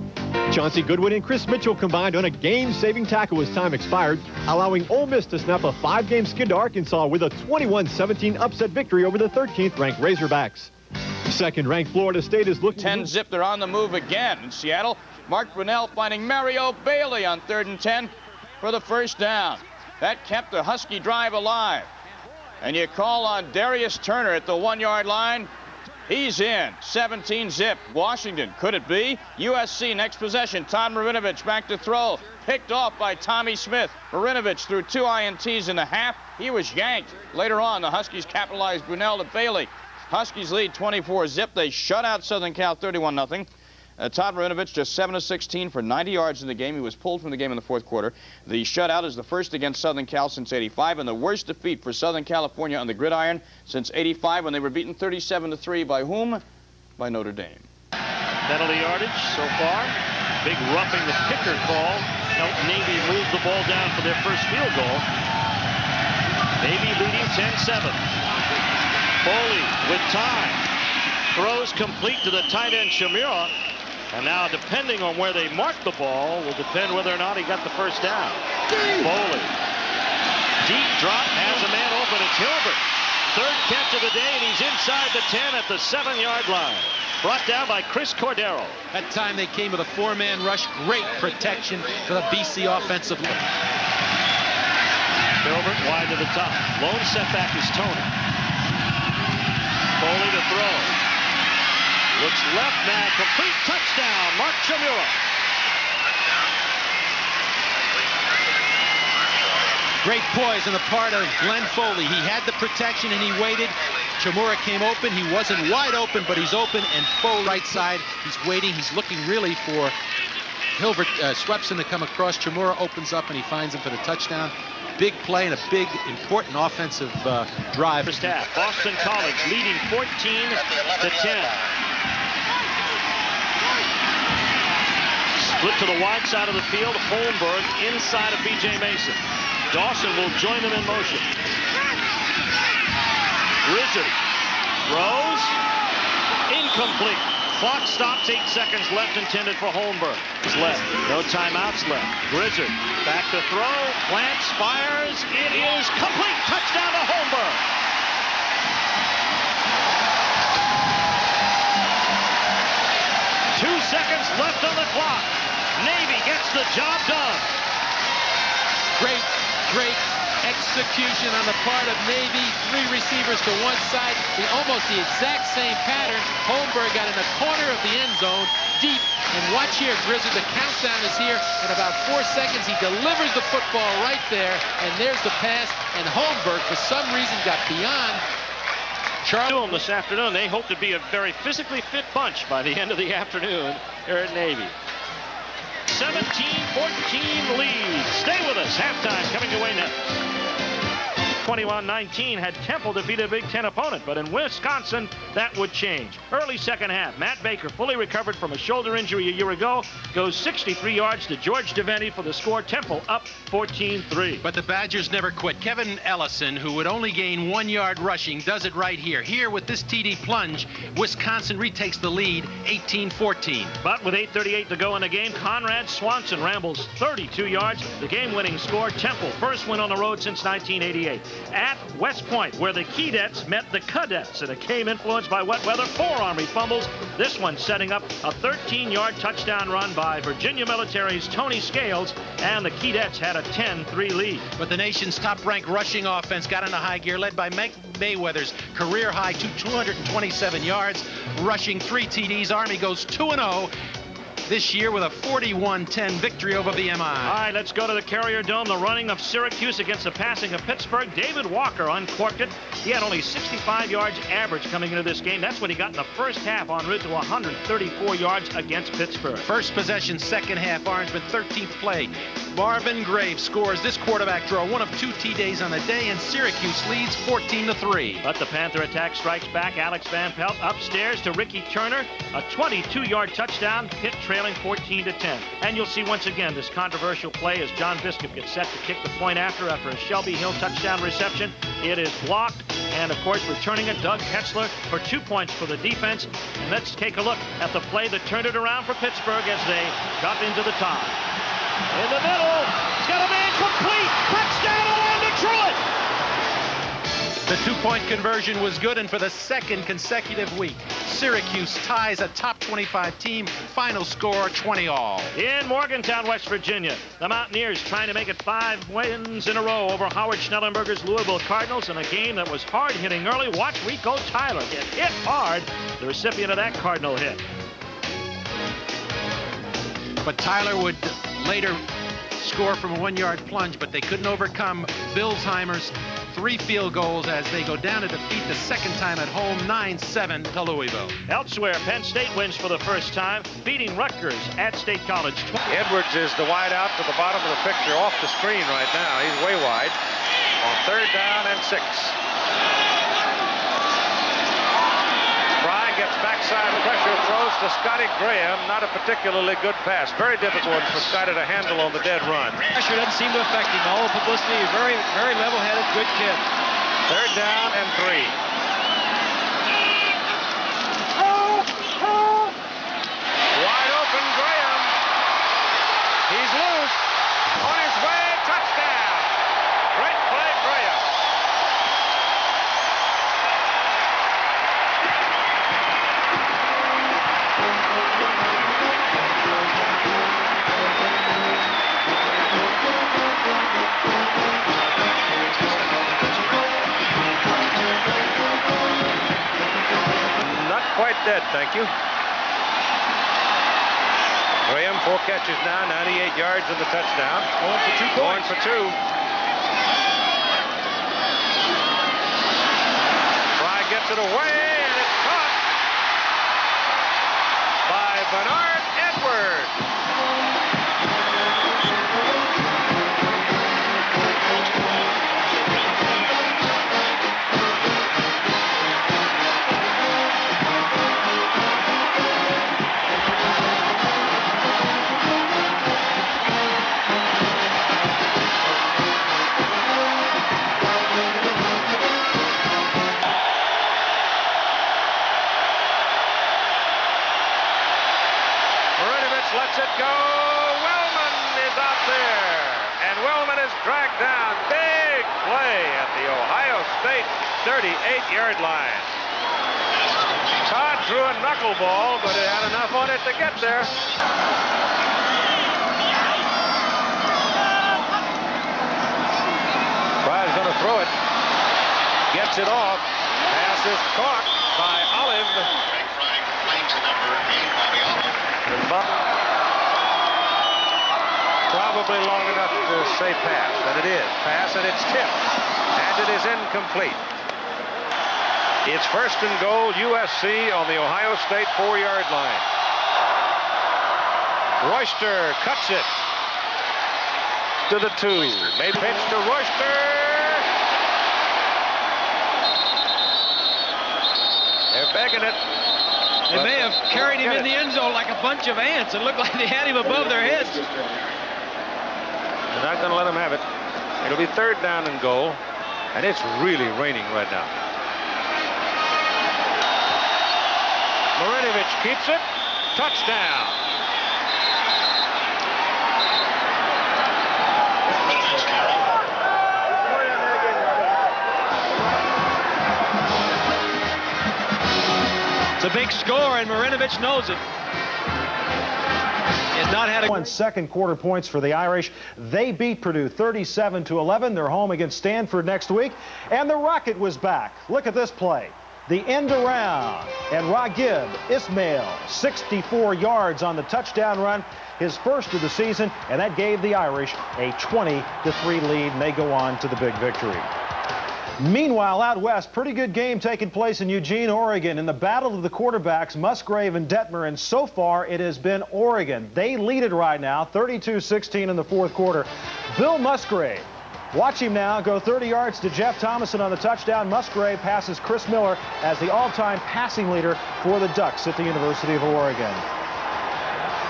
Chauncey Goodwin and Chris Mitchell combined on a game-saving tackle as time expired, allowing Ole Miss to snap a 5-game skid to Arkansas with a 21-17 upset victory over the 13th-ranked Razorbacks. 2nd-ranked Florida State is looking 10-zip. They're on the move again in Seattle. Mark Brunell finding Mario Bailey on 3rd and 10 for the first down. That kept the Husky drive alive. And you call on Darius Turner at the 1-yard line. He's in. 17-zip. Washington, could it be? USC next possession. Todd Marinovich back to throw. Picked off by Tommy Smith. Marinovich threw 2 INTs in the half. He was yanked. Later on, the Huskies capitalized Brunell to Bailey. Huskies lead 24-zip. They shut out Southern Cal 31-0. Todd Marinovich just 7 of 16 for 90 yards in the game. He was pulled from the game in the 4th quarter. The shutout is the first against Southern Cal since '85 and the worst defeat for Southern California on the gridiron since '85 when they were beaten 37-3 by whom? By Notre Dame. Penalty yardage so far. Big roughing the kicker call. Helped Navy move the ball down for their first field goal. Navy leading 10-7. Foley with time. Throws complete to the tight end Shamira. And now, depending on where they mark the ball, will depend whether or not he got the first down. Foley. Deep drop, has a man open. It's Hilbert. 3rd catch of the day, and he's inside the 10 at the 7-yard line. Brought down by Chris Cordero. That time they came with a 4-man rush. Great protection for the BC offensive line. Hilbert wide to the top. Lone setback is Tony. Foley to throw. Looks left now, complete touchdown, Mark Chmura. Great poise on the part of Glenn Foley. He had the protection and he waited. Chmura came open. He wasn't wide open, but he's open. And Foley right side, he's waiting. He's looking really for Hilbert Swepson to come across. Chmura opens up and he finds him for the touchdown. Big play and a big, important offensive drive. First half, Boston College leading 14-10. Flip to the wide side of the field. Holmberg inside of B.J. Mason. Dawson will join them in motion. Grizzard throws. Incomplete. Clock stops, 8 seconds left intended for Holmberg. It's left. No timeouts left. Grizzard back to throw. Plants, fires. It is complete. Touchdown to Holmberg. Two seconds left on the clock. Navy gets the job done. Great execution on the part of Navy. 3 receivers to one side. Almost the exact same pattern. Holmberg got in the corner of the end zone, deep. And watch here, Grizzard, the countdown is here. In about 4 seconds, he delivers the football right there. And there's the pass. And Holmberg, for some reason, got beyond Charlie this afternoon. They hope to be a very physically fit bunch by the end of the afternoon here at Navy. 17-14 lead. Stay with us. Halftime coming your way next. 21-19 had Temple defeated a Big Ten opponent, but in Wisconsin, that would change. Early second half, Matt Baker, fully recovered from a shoulder injury a year ago, goes 63 yards to George DeVenti for the score. Temple up 14-3. But the Badgers never quit. Kevin Ellison, who would only gain 1 yard rushing, does it right here. Here with this TD plunge, Wisconsin retakes the lead, 18-14. But with 8:38 to go in the game, Conrad Swanson rambles 32 yards. The game-winning score. Temple, first win on the road since 1988. At West Point, where the Keydets met the Cadets in a game influenced by wet weather, 4 Army fumbles. This one setting up a 13-yard touchdown run by Virginia Military's Tony Scales, and the Keydets had a 10-3 lead. But the nation's top-ranked rushing offense got into high gear, led by Mike Mayweather's career-high 227 yards, rushing 3 TDs. Army goes 2-0. This year with a 41-10 victory over BMI. All right, let's go to the Carrier Dome. The running of Syracuse against the passing of Pittsburgh. David Walker uncorked it. He had only 65 yards average coming into this game. That's what he got in the first half, en route to 134 yards against Pittsburgh. First possession, second half, Orangeman, 13th play. Marvin Graves scores this quarterback draw, 1 of 2 T-days on the day, and Syracuse leads 14-3. But the Panther attack strikes back. Alex Van Pelt upstairs to Ricky Turner. A 22-yard touchdown. Pitt trailing 14-10. And you'll see once again this controversial play as John Biscup gets set to kick the point after a Shelby Hill touchdown reception. It is blocked. And, of course, returning it, Doug Ketzler for 2 points for the defense. And let's take a look at the play that turned it around for Pittsburgh as they got into the tie. In the middle, he's got a man complete. Touchdown, Orlando Truitt. The 2-point conversion was good, and for the second consecutive week, Syracuse ties a top 25 team. Final score, 20-all. In Morgantown, West Virginia, the Mountaineers trying to make it 5 wins in a row over Howard Schnellenberger's Louisville Cardinals in a game that was hard-hitting early. Watch Rico Tyler get hit hard, the recipient of that Cardinal hit. But Tyler would later score from a 1-yard plunge, but they couldn't overcome Bilsheimer's 3 field goals as they go down to defeat the second time at home, 9-7 to Louisville. Elsewhere, Penn State wins for the first time, beating Rutgers at State College. Edwards is the wide out to the bottom of the picture, off the screen right now. He's way wide on 3rd down and 6. Fry gets backside pressure, throws to Scotty Graham. Not a particularly good pass. Very difficult for Scotty to handle on the dead run. Pressure doesn't seem to affect him. All the publicity, very level-headed, good kid. 3rd down and 3. Wide open Graham. He's loose. On his way, touchdown. Great play, Graham. Not quite dead, thank you. Graham, 4 catches now, 98 yards in the touchdown. Going for 2 points. Going for 2. Fry gets it away, and it's caught by Bernard Edwards. is dragged down. Big play at the Ohio State 38-yard line. Todd threw a knuckleball, but it had enough on it to get there. Fry's going to throw it. Gets it off. Pass is caught by Olive. Probably long enough to say pass, and it is. Pass, and it's tipped, and it is incomplete. It's first and goal, USC on the Ohio State 4-yard line. Royster cuts it to the 2. Made pitch to Royster. They're begging it. They may have carried him in the end zone like a bunch of ants. It looked like they had him above their heads. They're not going to let him have it. It'll be third down and goal, and it's really raining right now. Marinovich keeps it. Touchdown. It's a big score, and Marinovich knows it. He has not had a... Second quarter points for the Irish. They beat Purdue 37-11. They're home against Stanford next week. And the Rocket was back. Look at this play. The end around. And Raghib Ismail, 64 yards on the touchdown run. His first of the season. And that gave the Irish a 20-3 lead. And they go on to the big victory. Meanwhile, out west, pretty good game taking place in Eugene, Oregon. In the battle of the quarterbacks, Musgrave and Detmer, and so far it has been Oregon. They lead it right now, 32-16 in the fourth quarter. Bill Musgrave, watch him now go 30 yards to Jeff Thomason on the touchdown. Musgrave passes Chris Miller as the all-time passing leader for the Ducks at the University of Oregon.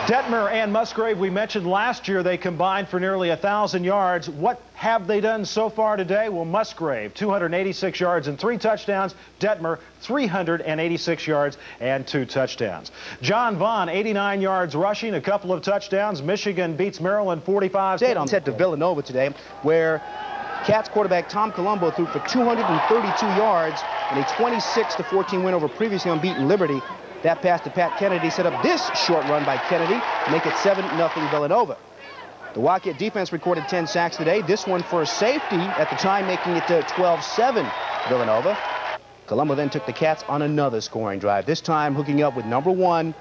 Detmer and Musgrave, we mentioned last year they combined for nearly 1,000 yards. What have they done so far today? Well, Musgrave, 286 yards and 3 touchdowns. Detmer, 386 yards and 2 touchdowns. John Vaughn, 89 yards rushing, a couple of touchdowns. Michigan beats Maryland 45. On set to Villanova today, where Cats quarterback Tom Colombo threw for 232 yards in a 26-14 win over previously unbeaten Liberty. That pass to Pat Kennedy set up this short run by Kennedy to make it 7-0 Villanova. The Wildcat defense recorded 10 sacks today. This one for a safety at the time, making it 12-7 Villanova. Colombo then took the Cats on another scoring drive, this time hooking up with number 1,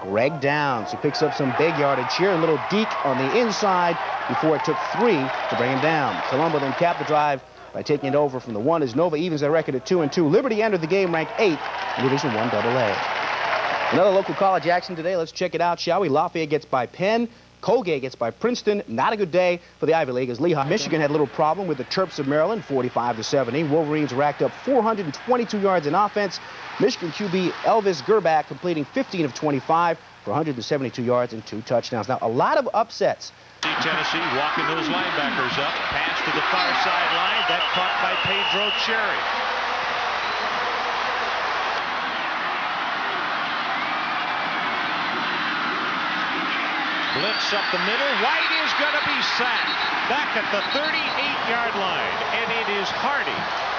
Greg Downs, who picks up some big yardage here. A little deke on the inside before it took 3 to bring him down. Colombo then capped the drive by taking it over from the 1 as Nova evens their record at 2-2. Liberty entered the game ranked 8th in Division I AA. Another local college action today. Let's check it out, shall we? Lafayette gets by Penn. Colgate gets by Princeton. Not a good day for the Ivy League as Lehigh. Michigan had a little problem with the Terps of Maryland, 45-70. Wolverines racked up 422 yards in offense. Michigan QB Elvis Gerbach completing 15 of 25 for 172 yards and 2 touchdowns. Now, a lot of upsets. Tennessee walking those linebackers up. Pass to the far sideline. That caught by Pedro Cherry. Blitz up the middle. White is going to be sacked back at the 38-yard line. And it is Hardy,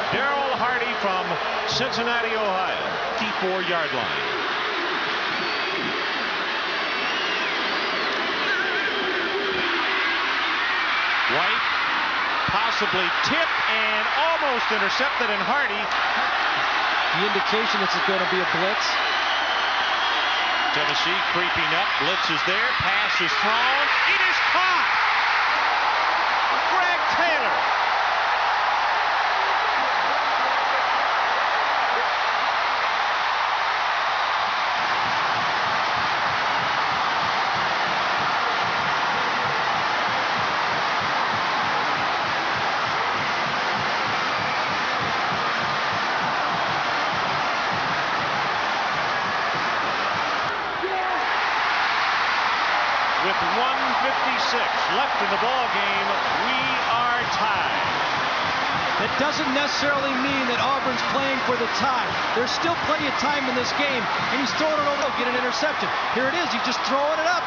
Darryl Hardy from Cincinnati, Ohio, 54-yard line. White possibly tipped and almost intercepted, and Hardy. The indication it's going to be a blitz. Tennessee creeping up. Blitz is there. Pass is thrown. It is caught. Greg Taylor. With 1:56 left in the ball game, we are tied. That doesn't necessarily mean that Auburn's playing for the tie. There's still plenty of time in this game, and he's throwing it over. Get an interception. Here it is. He's just throwing it up.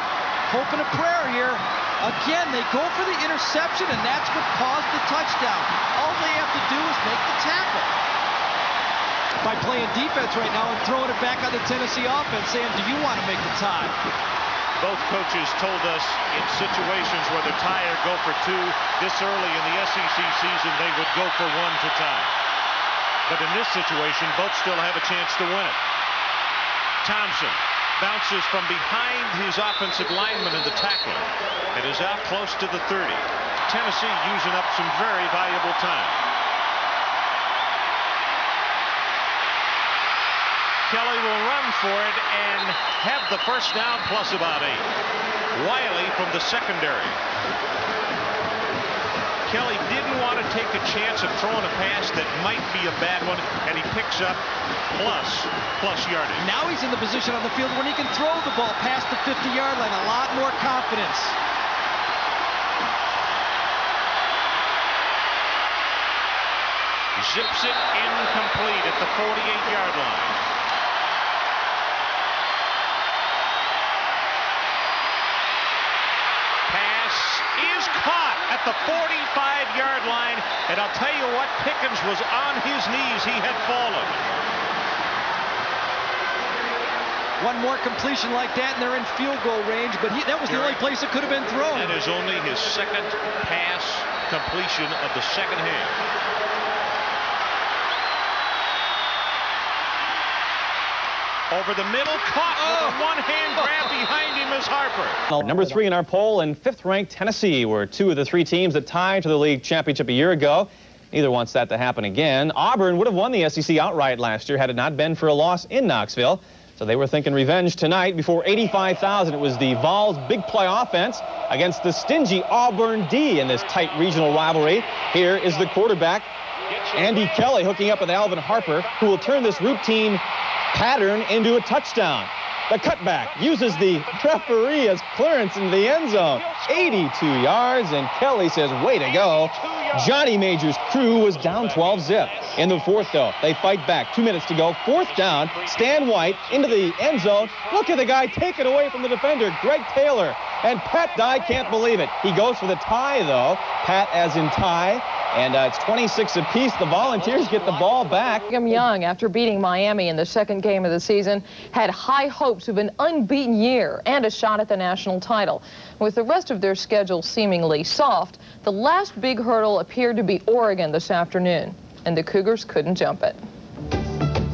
hope and a prayer here. Again, they go for the interception, and that's what caused the touchdown. All they have to do is make the tackle. By playing defense right now and throwing it back on the Tennessee offense, saying, do you want to make the tie? Both coaches told us in situations where they're tied or go for two this early in the SEC season, they would go for one to tie. But in this situation, both still have a chance to win it. Thompson bounces from behind his offensive lineman in the tackle and is out close to the 30. Tennessee using up some very valuable time. Kelly will run for it and have the first down plus about 8. Wiley from the secondary. Kelly didn't want to take a chance of throwing a pass that might be a bad one, and he picks up plus yardage. Now he's in the position on the field when he can throw the ball past the 50-yard line. A lot more confidence. Zips it incomplete at the 48-yard line. Is caught at the 45-yard line, and I'll tell you what, Pickens was on his knees. He had fallen. One more completion like that, and they're in field goal range, but that was the only place it could have been thrown. That is only his second pass completion of the second half. Over the middle, caught with a one-hand grab behind him is Harper. Number 3 in our poll, and 5th-ranked Tennessee were 2 of the 3 teams that tied to the league championship a year ago. Neither wants that to happen again. Auburn would have won the SEC outright last year had it not been for a loss in Knoxville. So they were thinking revenge tonight before 85,000. It was the Vols' big play offense against the stingy Auburn D in this tight regional rivalry. Here is the quarterback, Andy Kelly, hooking up with Alvin Harper, who will turn this routine pattern into a touchdown. The cutback uses the referee as clearance into the end zone. 82 yards, and Kelly says, way to go. Johnny Major's crew was down 12-zip. In the 4th, though, they fight back. 2 minutes to go. 4th down. Stan White into the end zone. Look at the guy take it away from the defender, Greg Taylor. And Pat Dye can't believe it. He goes for the tie, though. Pat as in tie. And it's 26 apiece. The Volunteers get the ball back. Brigham Young, after beating Miami in the 2nd game of the season, had high hopes of an unbeaten year and a shot at the national title. With the rest of their schedule seemingly soft, the last big hurdle appeared to be Oregon this afternoon, and the Cougars couldn't jump it.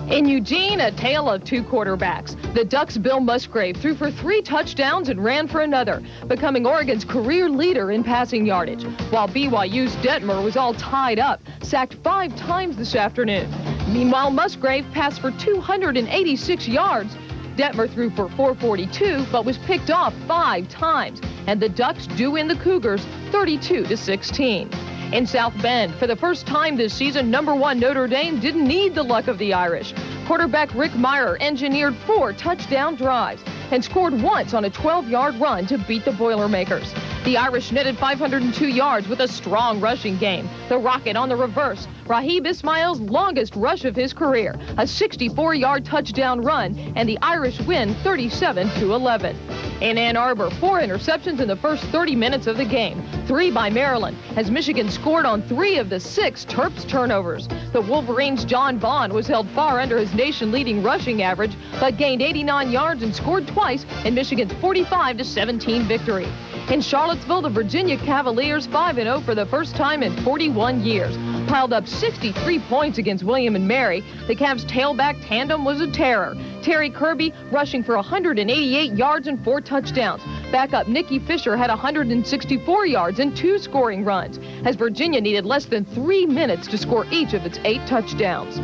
In Eugene, a tale of 2 quarterbacks. The Ducks' Bill Musgrave threw for 3 touchdowns and ran for another, becoming Oregon's career leader in passing yardage, while BYU's Detmer was all tied up, sacked 5 times this afternoon. Meanwhile, Musgrave passed for 286 yards. Detmer threw for 442, but was picked off 5 times, and the Ducks do win the Cougars 32-16. In South Bend, for the first time this season, number 1 Notre Dame didn't need the luck of the Irish. Quarterback Rick Meyer engineered 4 touchdown drives and scored once on a 12-yard run to beat the Boilermakers. The Irish netted 502 yards with a strong rushing game. The Rocket on the reverse. Raheem Ismail's longest rush of his career, a 64-yard touchdown run, and the Irish win 37-11. In Ann Arbor, 4 interceptions in the first 30 minutes of the game, 3 by Maryland, as Michigan scored on 3 of the 6 Terps turnovers. The Wolverines' John Bond was held far under his nation-leading rushing average, but gained 89 yards and scored twice in Michigan's 45-17 victory. In Charlottesville, the Virginia Cavaliers, 5-0 for the first time in 41 years, piled up 63 points against William and Mary. The Cavs' tailback tandem was a terror. Terry Kirby rushing for 188 yards and 4 touchdowns. Backup Nikki Fisher had 164 yards and 2 scoring runs, as Virginia needed less than 3 minutes to score each of its 8 touchdowns.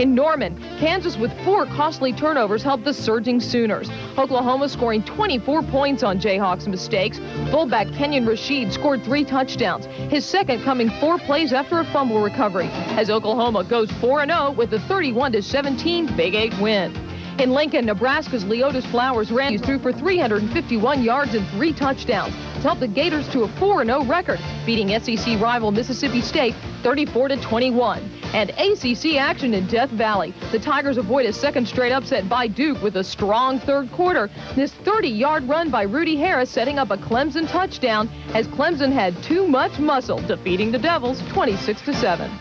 In Norman, Kansas with 4 costly turnovers helped the surging Sooners. Oklahoma scoring 24 points on Jayhawks' mistakes. Fullback Kenyon Rashid scored 3 touchdowns, his second coming 4 plays after a fumble recovery, as Oklahoma goes 4-0 with a 31-17 Big 8 win. In Lincoln, Nebraska's Leotis Flowers threw for 351 yards and 3 touchdowns. helped the Gators to a 4-0 record, beating SEC rival Mississippi State 34-21. And ACC action in Death Valley. The Tigers avoid a second straight upset by Duke with a strong third quarter. This 30-yard run by Rudy Harris setting up a Clemson touchdown as Clemson had too much muscle, defeating the Devils 26-7.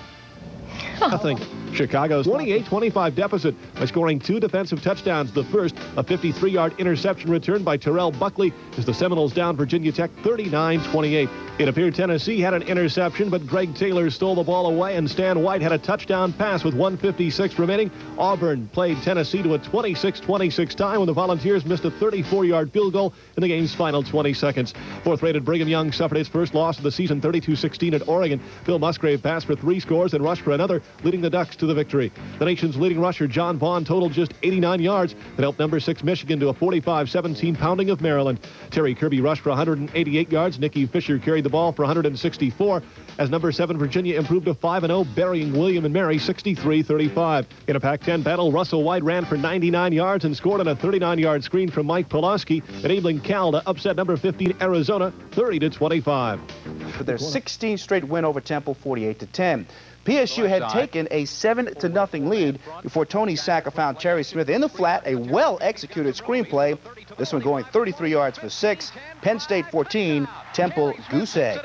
Nothing. Chicago's 28-25 deficit by scoring 2 defensive touchdowns. The first, a 53-yard interception return by Terrell Buckley, as the Seminoles down Virginia Tech 39-28. It appeared Tennessee had an interception, but Greg Taylor stole the ball away, and Stan White had a touchdown pass with 1:56 remaining. Auburn played Tennessee to a 26-26 tie when the Volunteers missed a 34-yard field goal in the game's final 20 seconds. Fourth-rated Brigham Young suffered its first loss of the season, 32-16 at Oregon. Bill Musgrave passed for 3 scores and rushed for another, leading the Ducks to the victory. The nation's leading rusher, John Vaughn, totaled just 89 yards that helped number 6 Michigan to a 45-17 pounding of Maryland. Terry Kirby rushed for 188 yards. Nicky Fisher carried the ball for 164 as number 7 Virginia improved to 5-0, burying William and Mary 63-35. In a Pac-10 battle, Russell White ran for 99 yards and scored on a 39-yard screen from Mike Pulaski, enabling Cal to upset number 15 Arizona 30-25. For their 16th straight win over Temple, 48-10. PSU had taken a 7-0 lead before Tony Sacca found Cherry Smith in the flat, a well-executed screenplay. This one going 33 yards for 6. Penn State 14, Temple goose egg.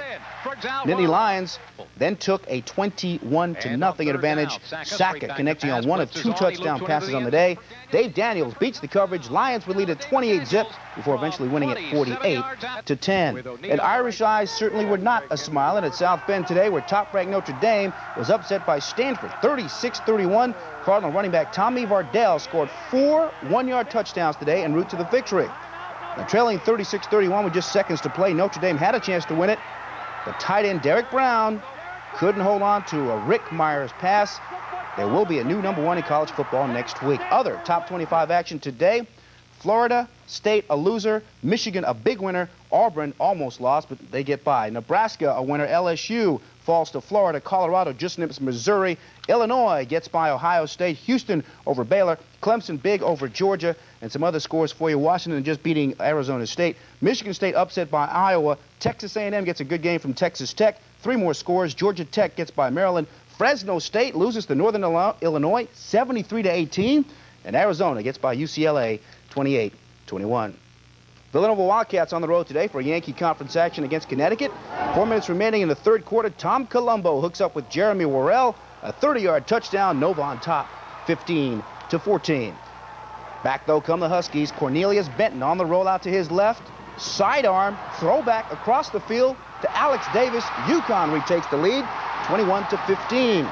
Nittany Lions then took a 21-0 advantage. Sacca connecting on 1 of 2 touchdown passes on the day. Dave Daniels beats the coverage. Lions would lead at 28-0 before eventually winning at 48-10. And Irish eyes certainly were not a smiling at South Bend today, where top-ranked Notre Dame was upset by Stanford 36-31. Cardinal running back Tommy Vardell scored 4 one-yard touchdowns today en route to the victory. Now, trailing 36-31 with just seconds to play, Notre Dame had a chance to win it. The tight end Derek Brown couldn't hold on to a Rick Myers pass. There will be a new number 1 in college football next week. Other top 25 action today: Florida State a loser, Michigan a big winner, Auburn almost lost, but they get by. Nebraska a winner, LSU falls to Florida, Colorado just nips Missouri, Illinois gets by Ohio State, Houston over Baylor, Clemson big over Georgia, and some other scores for you. Washington just beating Arizona State, Michigan State upset by Iowa, Texas A&M gets a good game from Texas Tech, 3 more scores. Georgia Tech gets by Maryland, Fresno State loses to Northern Illinois 73-18, and Arizona gets by UCLA 28-21. Villanova Wildcats on the road today for a Yankee conference action against Connecticut. 4 minutes remaining in the third quarter. Tom Colombo hooks up with Jeremy Worrell. A 30-yard touchdown. Nova on top, 15-14. Back, though, come the Huskies. Cornelius Benton on the rollout to his left. Sidearm, throwback across the field to Alex Davis. UConn retakes the lead, 21-15.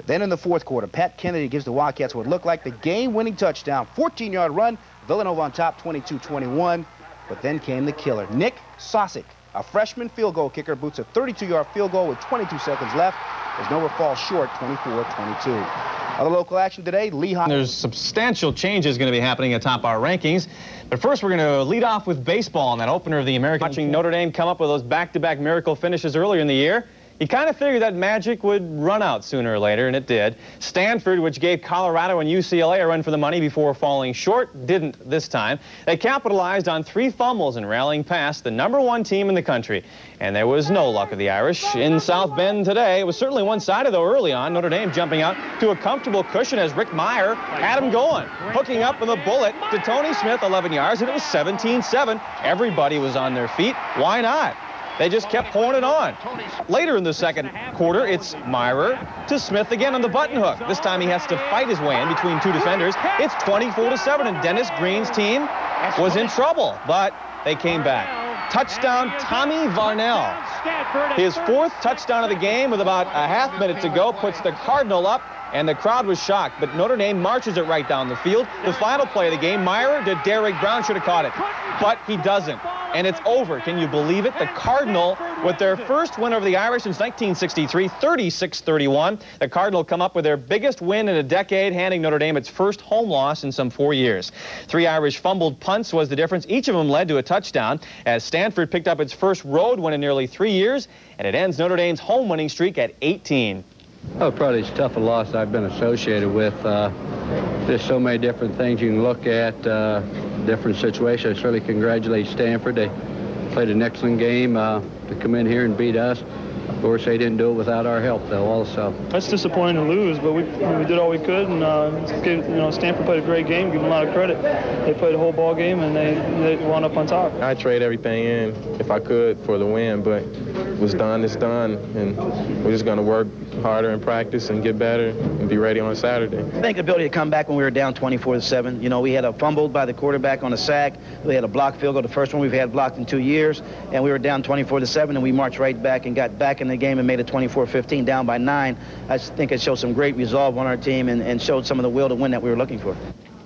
Then in the fourth quarter, Pat Kennedy gives the Wildcats what looked like the game-winning touchdown. 14-yard run. Villanova on top, 22-21. But then came the killer. Nick Sosic, a freshman field goal kicker, boots a 32-yard field goal with 22 seconds left as Nova falls short, 24-22. Other local action today, Lehigh. There's substantial changes going to be happening atop our rankings. But first, we're going to lead off with baseball in that opener of the American. Watching Notre Dame come up with those back-to-back miracle finishes earlier in the year, you kind of figured that magic would run out sooner or later, and it did. Stanford, which gave Colorado and UCLA a run for the money before falling short, didn't this time. They capitalized on 3 fumbles and rallying past the number 1 team in the country. And there was no luck of the Irish in South Bend today. It was certainly one-sided, though, early on. Notre Dame jumping out to a comfortable cushion as Rick Meyer had him going. Hooking up with a bullet to Tony Smith, 11 yards, and it was 17-7. Everybody was on their feet. Why not? They just kept pouring it on. Later in the second quarter, it's Myrer to Smith again on the button hook. This time he has to fight his way in between 2 defenders. It's 24-7, and Dennis Green's team was in trouble, but they came back. Touchdown, Tommy Varnell. His 4th touchdown of the game with about a half minute to go puts the Cardinal up, and the crowd was shocked, but Notre Dame marches it right down the field. The final play of the game, Myrer to Derek Brown, should have caught it, but he doesn't. And it's over. Can you believe it? The Cardinal, with their first win over the Irish since 1963, 36-31. The Cardinal come up with their biggest win in a decade, handing Notre Dame its first home loss in some 4 years. 3 Irish fumbled punts was the difference. Each of them led to a touchdown, as Stanford picked up its first road win in nearly 3 years, and it ends Notre Dame's home winning streak at 18. Oh, probably as tough a loss I've been associated with. There's so many different things you can look at, different situations. I certainly congratulate Stanford. They played an excellent game to come in here and beat us. Of course, they didn't do it without our help, though, also. It's disappointing to lose, but we did all we could, and Stanford played a great game. Give them a lot of credit. They played the whole ball game, and they wound up on top. I trade everything in if I could for the win, but what's done is done, and we're just going to work harder in practice and get better and be ready on Saturday. I think the ability to come back when we were down 24-7. You know, we had a fumbled by the quarterback on a sack. We had a blocked field goal, the first one we've had blocked in 2 years, and we were down 24-7, and we marched right back and got back in the game and made it 24-15, down by 9. I think it showed some great resolve on our team and showed some of the will to win that we were looking for.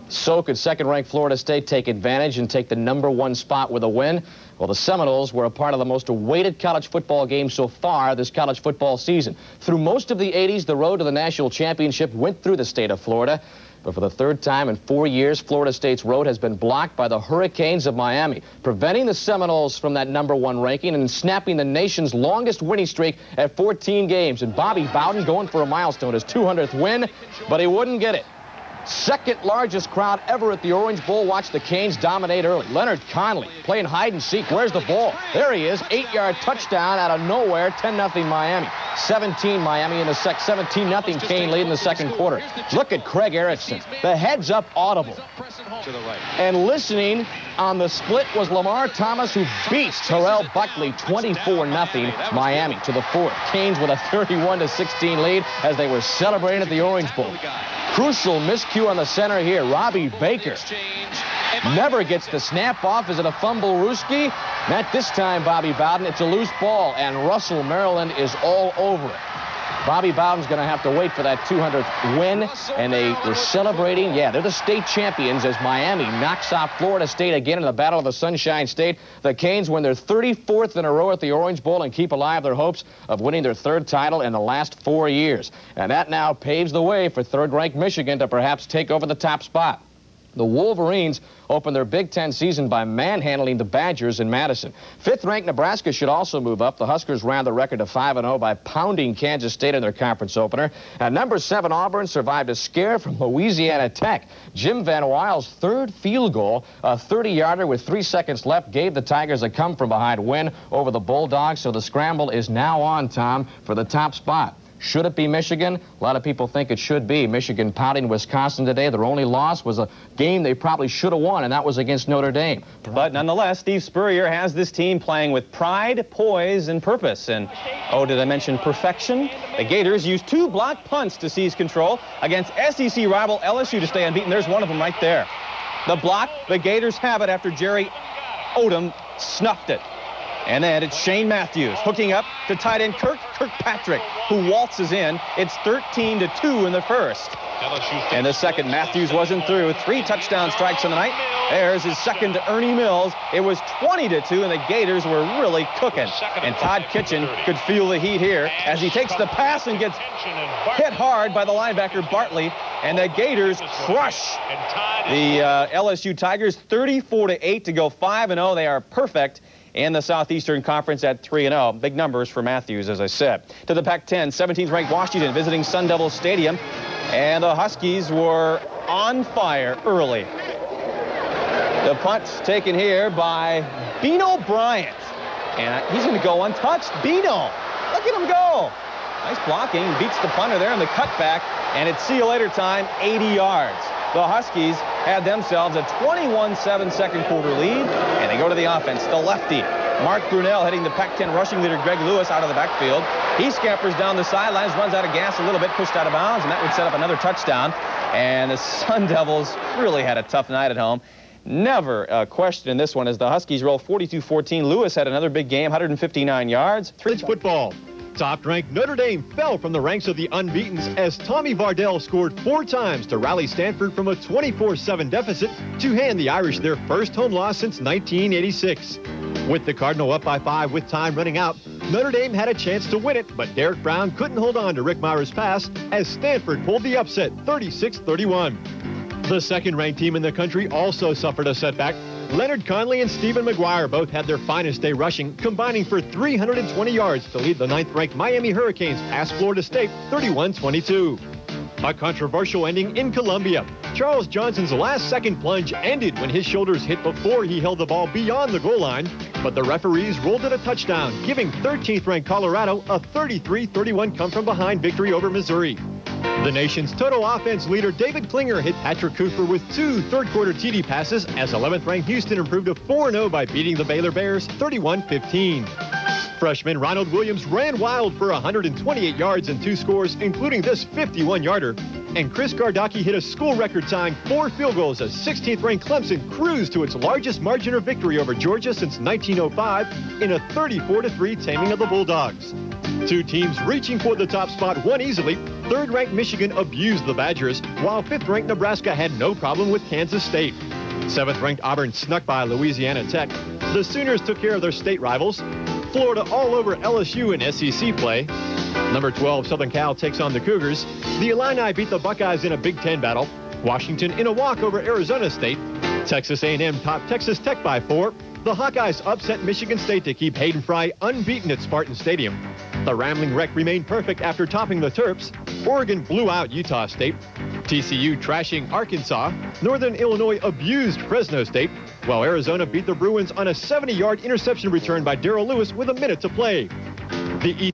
So could second-ranked Florida State take advantage and take the #1 spot with a win? Well, the Seminoles were a part of the most awaited college football game so far this college football season. Through most of the 80s, the road to the national championship went through the state of Florida. But for the third time in 4 years, Florida State's road has been blocked by the Hurricanes of Miami, preventing the Seminoles from that #1 ranking and snapping the nation's longest winning streak at 14 games. And Bobby Bowden going for a milestone, his 200th win, but he wouldn't get it. Second largest crowd ever at the Orange Bowl watched the Canes dominate early. Leonard Conley playing hide and seek. Where's the ball? There he is. 8-yard touchdown out of nowhere. 10-0 Miami. 17 Miami in the 17-0 Cane lead in the second quarter. Look at Craig Erickson. The heads-up audible. To the right. And listening on the split was Lamar Thomas, who beats Terrell Buckley 24-0 Miami to the 4th. Canes with a 31-16 lead as they were celebrating at the Orange Bowl. Crucial miscue on the center here. Robbie Baker never gets the snap off. Is it a fumble, Ruski? Not this time, Bobby Bowden. It's a loose ball, and Russell, Maryland is all over it. Bobby Bowden's going to have to wait for that 200th win, and they were celebrating. Yeah, they're the state champions as Miami knocks off Florida State again in the Battle of the Sunshine State. The Canes win their 34th in a row at the Orange Bowl and keep alive their hopes of winning their 3rd title in the last 4 years. And that now paves the way for 3rd-ranked Michigan to perhaps take over the top spot. The Wolverines opened their Big Ten season by manhandling the Badgers in Madison. 5th-ranked Nebraska should also move up. The Huskers ran the record to 5-0 by pounding Kansas State in their conference opener. And #7 Auburn survived a scare from Louisiana Tech. Jim Van Wile's 3rd field goal, a 30-yarder with 3 seconds left, gave the Tigers a come-from-behind win over the Bulldogs. So the scramble is now on, Tom, for the top spot. Should it be Michigan? A lot of people think it should be. Michigan pounding Wisconsin today. Their only loss was a game they probably should have won, and that was against Notre Dame. But nonetheless, Steve Spurrier has this team playing with pride, poise, and purpose. And, oh, did I mention perfection? The Gators used 2 blocked punts to seize control against SEC rival LSU to stay unbeaten. There's one of them right there. The block, the Gators have it after Jerry Odom snuffed it. And then it's Shane Matthews hooking up to tight end Kirkpatrick, who waltzes in. It's 13-2 in the first. And the second, Matthews wasn't through. 3 touchdown strikes in the night. There's his second to Ernie Mills. It was 20-2, and the Gators were really cooking. And Todd Kitchen could feel the heat here as he takes the pass and gets hit hard by the linebacker Bartley. And the Gators crush the LSU Tigers 34-8 to go 5-0. They are perfect in the Southeastern Conference at 3-0. Big numbers for Matthews, as I said. To the Pac-10, 17th-ranked Washington visiting Sun Devil Stadium, and the Huskies were on fire early. The punt taken here by Bino Bryant, and he's going to go untouched. Bino, look at him go. Nice blocking, beats the punter there in the cutback, and it's see you later time, 80 yards. The Huskies had themselves a 21-7 second quarter lead, and they go to the offense. The lefty, Mark Brunell, heading the Pac-10 rushing leader Greg Lewis out of the backfield. He scampers down the sidelines, runs out of gas a little bit, pushed out of bounds, and that would set up another touchdown. And the Sun Devils really had a tough night at home. Never a question in this one as the Huskies roll 42-14. Lewis had another big game, 159 yards. College football. Top-ranked Notre Dame fell from the ranks of the unbeatens as Tommy Vardell scored 4 times to rally Stanford from a 24-7 deficit to hand the Irish their first home loss since 1986. With the Cardinal up by 5 with time running out, Notre Dame had a chance to win it, but Derek Brown couldn't hold on to Rick Meyer's pass as Stanford pulled the upset 36-31. The second-ranked team in the country also suffered a setback. Leonard Conley and Stephen McGuire both had their finest day rushing, combining for 320 yards to lead the 9th-ranked Miami Hurricanes past Florida State 31-22. A controversial ending in Columbia. Charles Johnson's last-second plunge ended when his shoulders hit before he held the ball beyond the goal line. but the referees ruled it a touchdown, giving 13th-ranked Colorado a 33-31 come-from-behind victory over Missouri. The nation's total offense leader David Klinger hit Patrick Cooper with 2 third-quarter TD passes as 11th-ranked Houston improved to 4-0 by beating the Baylor Bears 31-15. Freshman Ronald Williams ran wild for 128 yards and 2 scores, including this 51-yarder. And Chris Gardocki hit a school record-tying 4 field goals as 16th-ranked Clemson cruised to its largest margin of victory over Georgia since 1905 in a 34-3 taming of the Bulldogs. 2 teams reaching for the top spot won easily. 3rd-ranked Michigan abused the Badgers, while 5th-ranked Nebraska had no problem with Kansas State. 7th-ranked Auburn snuck by Louisiana Tech. The Sooners took care of their state rivals. Florida all over LSU in SEC play. Number 12, Southern Cal takes on the Cougars. The Illini beat the Buckeyes in a Big Ten battle. Washington in a walk over Arizona State. Texas A&M topped Texas Tech by 4. The Hawkeyes upset Michigan State to keep Hayden Fry unbeaten at Spartan Stadium. The Rambling Wreck remained perfect after topping the Terps. Oregon blew out Utah State. TCU trashing Arkansas. Northern Illinois abused Fresno State, while Arizona beat the Bruins on a 70-yard interception return by Darrell Lewis with a minute to play. The